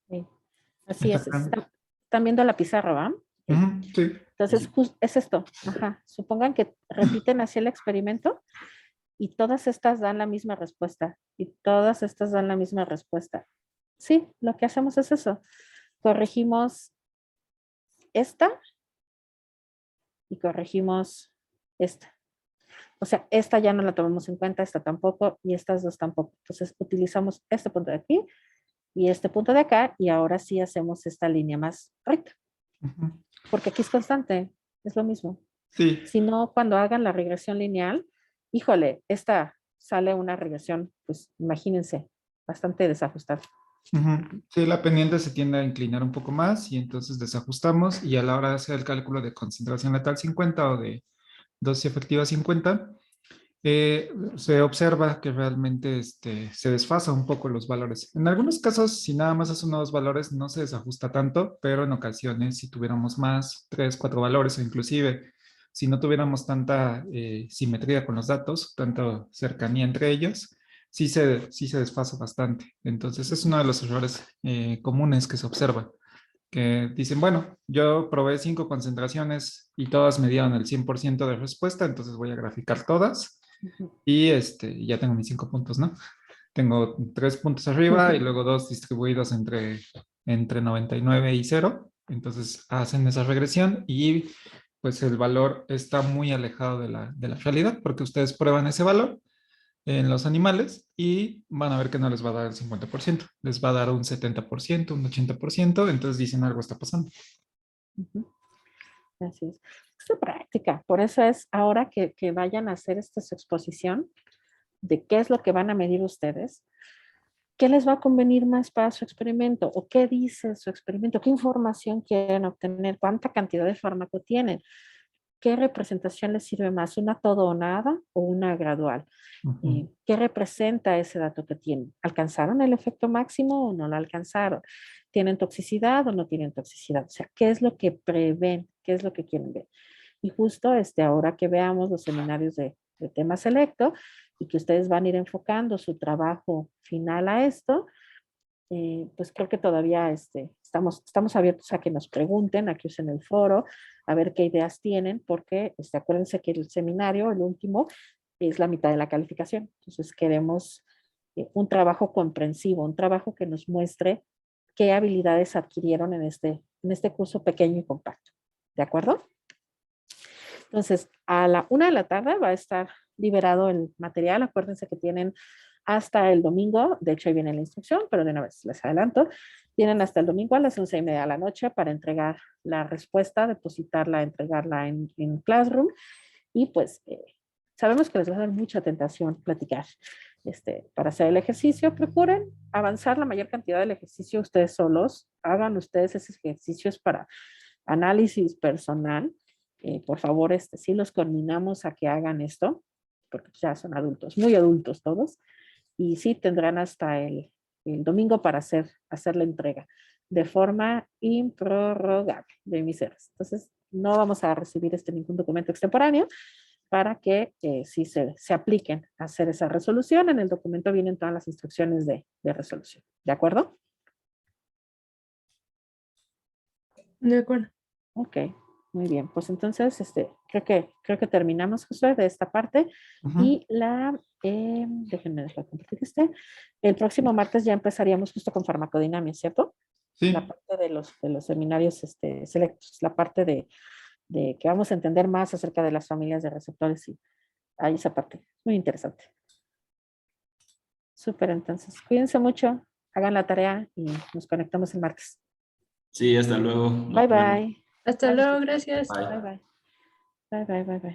Sí. Así es. Exactamente. Están viendo la pizarra, ¿va? Sí. Ujú, sí. Entonces, es esto. Ajá. Supongan que repiten así el experimento y todas estas dan la misma respuesta. Y todas estas dan la misma respuesta. Sí, lo que hacemos es eso. Corregimos esta y corregimos esta. O sea, esta ya no la tomamos en cuenta, esta tampoco y estas dos tampoco. Entonces, utilizamos este punto de aquí y este punto de acá y ahora sí hacemos esta línea más recta. Ujú. Porque aquí es constante, es lo mismo. Sí, Si no, cuando hagan la regresión lineal, híjole, esta sale una regresión, pues imagínense, bastante desajustada. ujú. Sí, la pendiente se tiende a inclinar un poco más y entonces desajustamos y a la hora de hacer el cálculo de concentración letal 50 o de dosis efectiva 50, se observa que realmente se desfasa un poco los valores. En algunos casos, si nada más es uno o dos valores, no se desajusta tanto, pero en ocasiones, si tuviéramos más, 3, 4 valores o inclusive si no tuviéramos tanta simetría con los datos, tanta cercanía entre ellos, sí se desfasa bastante. Entonces, es uno de los errores comunes que se observa, que dicen, bueno, yo probé 5 concentraciones y todas me dieron el 100% de respuesta, entonces voy a graficar todas Ujú. y ya tengo mis 5 puntos, ¿no? Tengo 3 puntos arriba y luego 2 distribuidos entre 99 y 0. Entonces hacen esa regresión y pues el valor está muy alejado de la realidad porque ustedes prueban ese valor en los animales y van a ver que no les va a dar el 50%, les va a dar un 70%, un 80%, entonces dicen algo está pasando. Ujú. Así es. Es de práctica. Por eso es ahora que vayan a hacer su exposición de qué es lo que van a medir ustedes, ¿qué les va a convenir más para su experimento? ¿O qué dice su experimento? ¿Qué información quieren obtener? ¿Cuánta cantidad de fármaco tienen? ¿Qué representación les sirve más? ¿Una todo o nada o una gradual? Ujú. ¿Qué representa ese dato que tienen? ¿Alcanzaron el efecto máximo o no lo alcanzaron? ¿Tienen toxicidad o no tienen toxicidad? O sea, ¿qué es lo que prevén? ¿Qué es lo que quieren ver? Y justo ahora que veamos los seminarios de tema selecto y que ustedes van a ir enfocando su trabajo final a esto, pues creo que todavía estamos abiertos a que nos pregunten, a que usen el foro, a ver qué ideas tienen, porque acuérdense que el seminario, el último, es la mitad de la calificación. Entonces queremos un trabajo comprensivo, un trabajo que nos muestre qué habilidades adquirieron en este curso pequeño y compacto. ¿De acuerdo? Entonces, a la 1 de la tarde va a estar liberado el material. Acuérdense que tienen hasta el domingo, de hecho ahí viene la instrucción, pero de una vez les adelanto, tienen hasta el domingo a las 11:30 de la noche para entregar la respuesta, depositarla, entregarla en Classroom y pues sabemos que les va a dar mucha tentación platicar. Para hacer el ejercicio, procuren avanzar la mayor cantidad del ejercicio ustedes solos, hagan ustedes esos ejercicios para análisis personal. Por favor, sí los coordinamos a que hagan esto, porque ya son adultos, muy adultos todos, y sí tendrán hasta el domingo para hacer la entrega de forma improrrogable de mis seres. Entonces, no vamos a recibir ningún documento extemporáneo para que sí se apliquen a hacer esa resolución. En el documento vienen todas las instrucciones de resolución. ¿De acuerdo? De acuerdo. Ok, muy bien. Pues entonces, creo que terminamos, Josué, de esta parte. Ujú. Y déjenme dejar compartir el próximo martes ya empezaríamos justo con farmacodinamia, ¿cierto? Sí, La parte de los seminarios selectos, la parte de que vamos a entender más acerca de las familias de receptores y ahí esa parte. Muy interesante. Súper, entonces, cuídense mucho, hagan la tarea y nos conectamos el martes. Sí, hasta luego. Nos Bye, vemos. bye. Hasta Gracias. luego, gracias. Bye. Bye, bye. Bye, bye, bye, bye.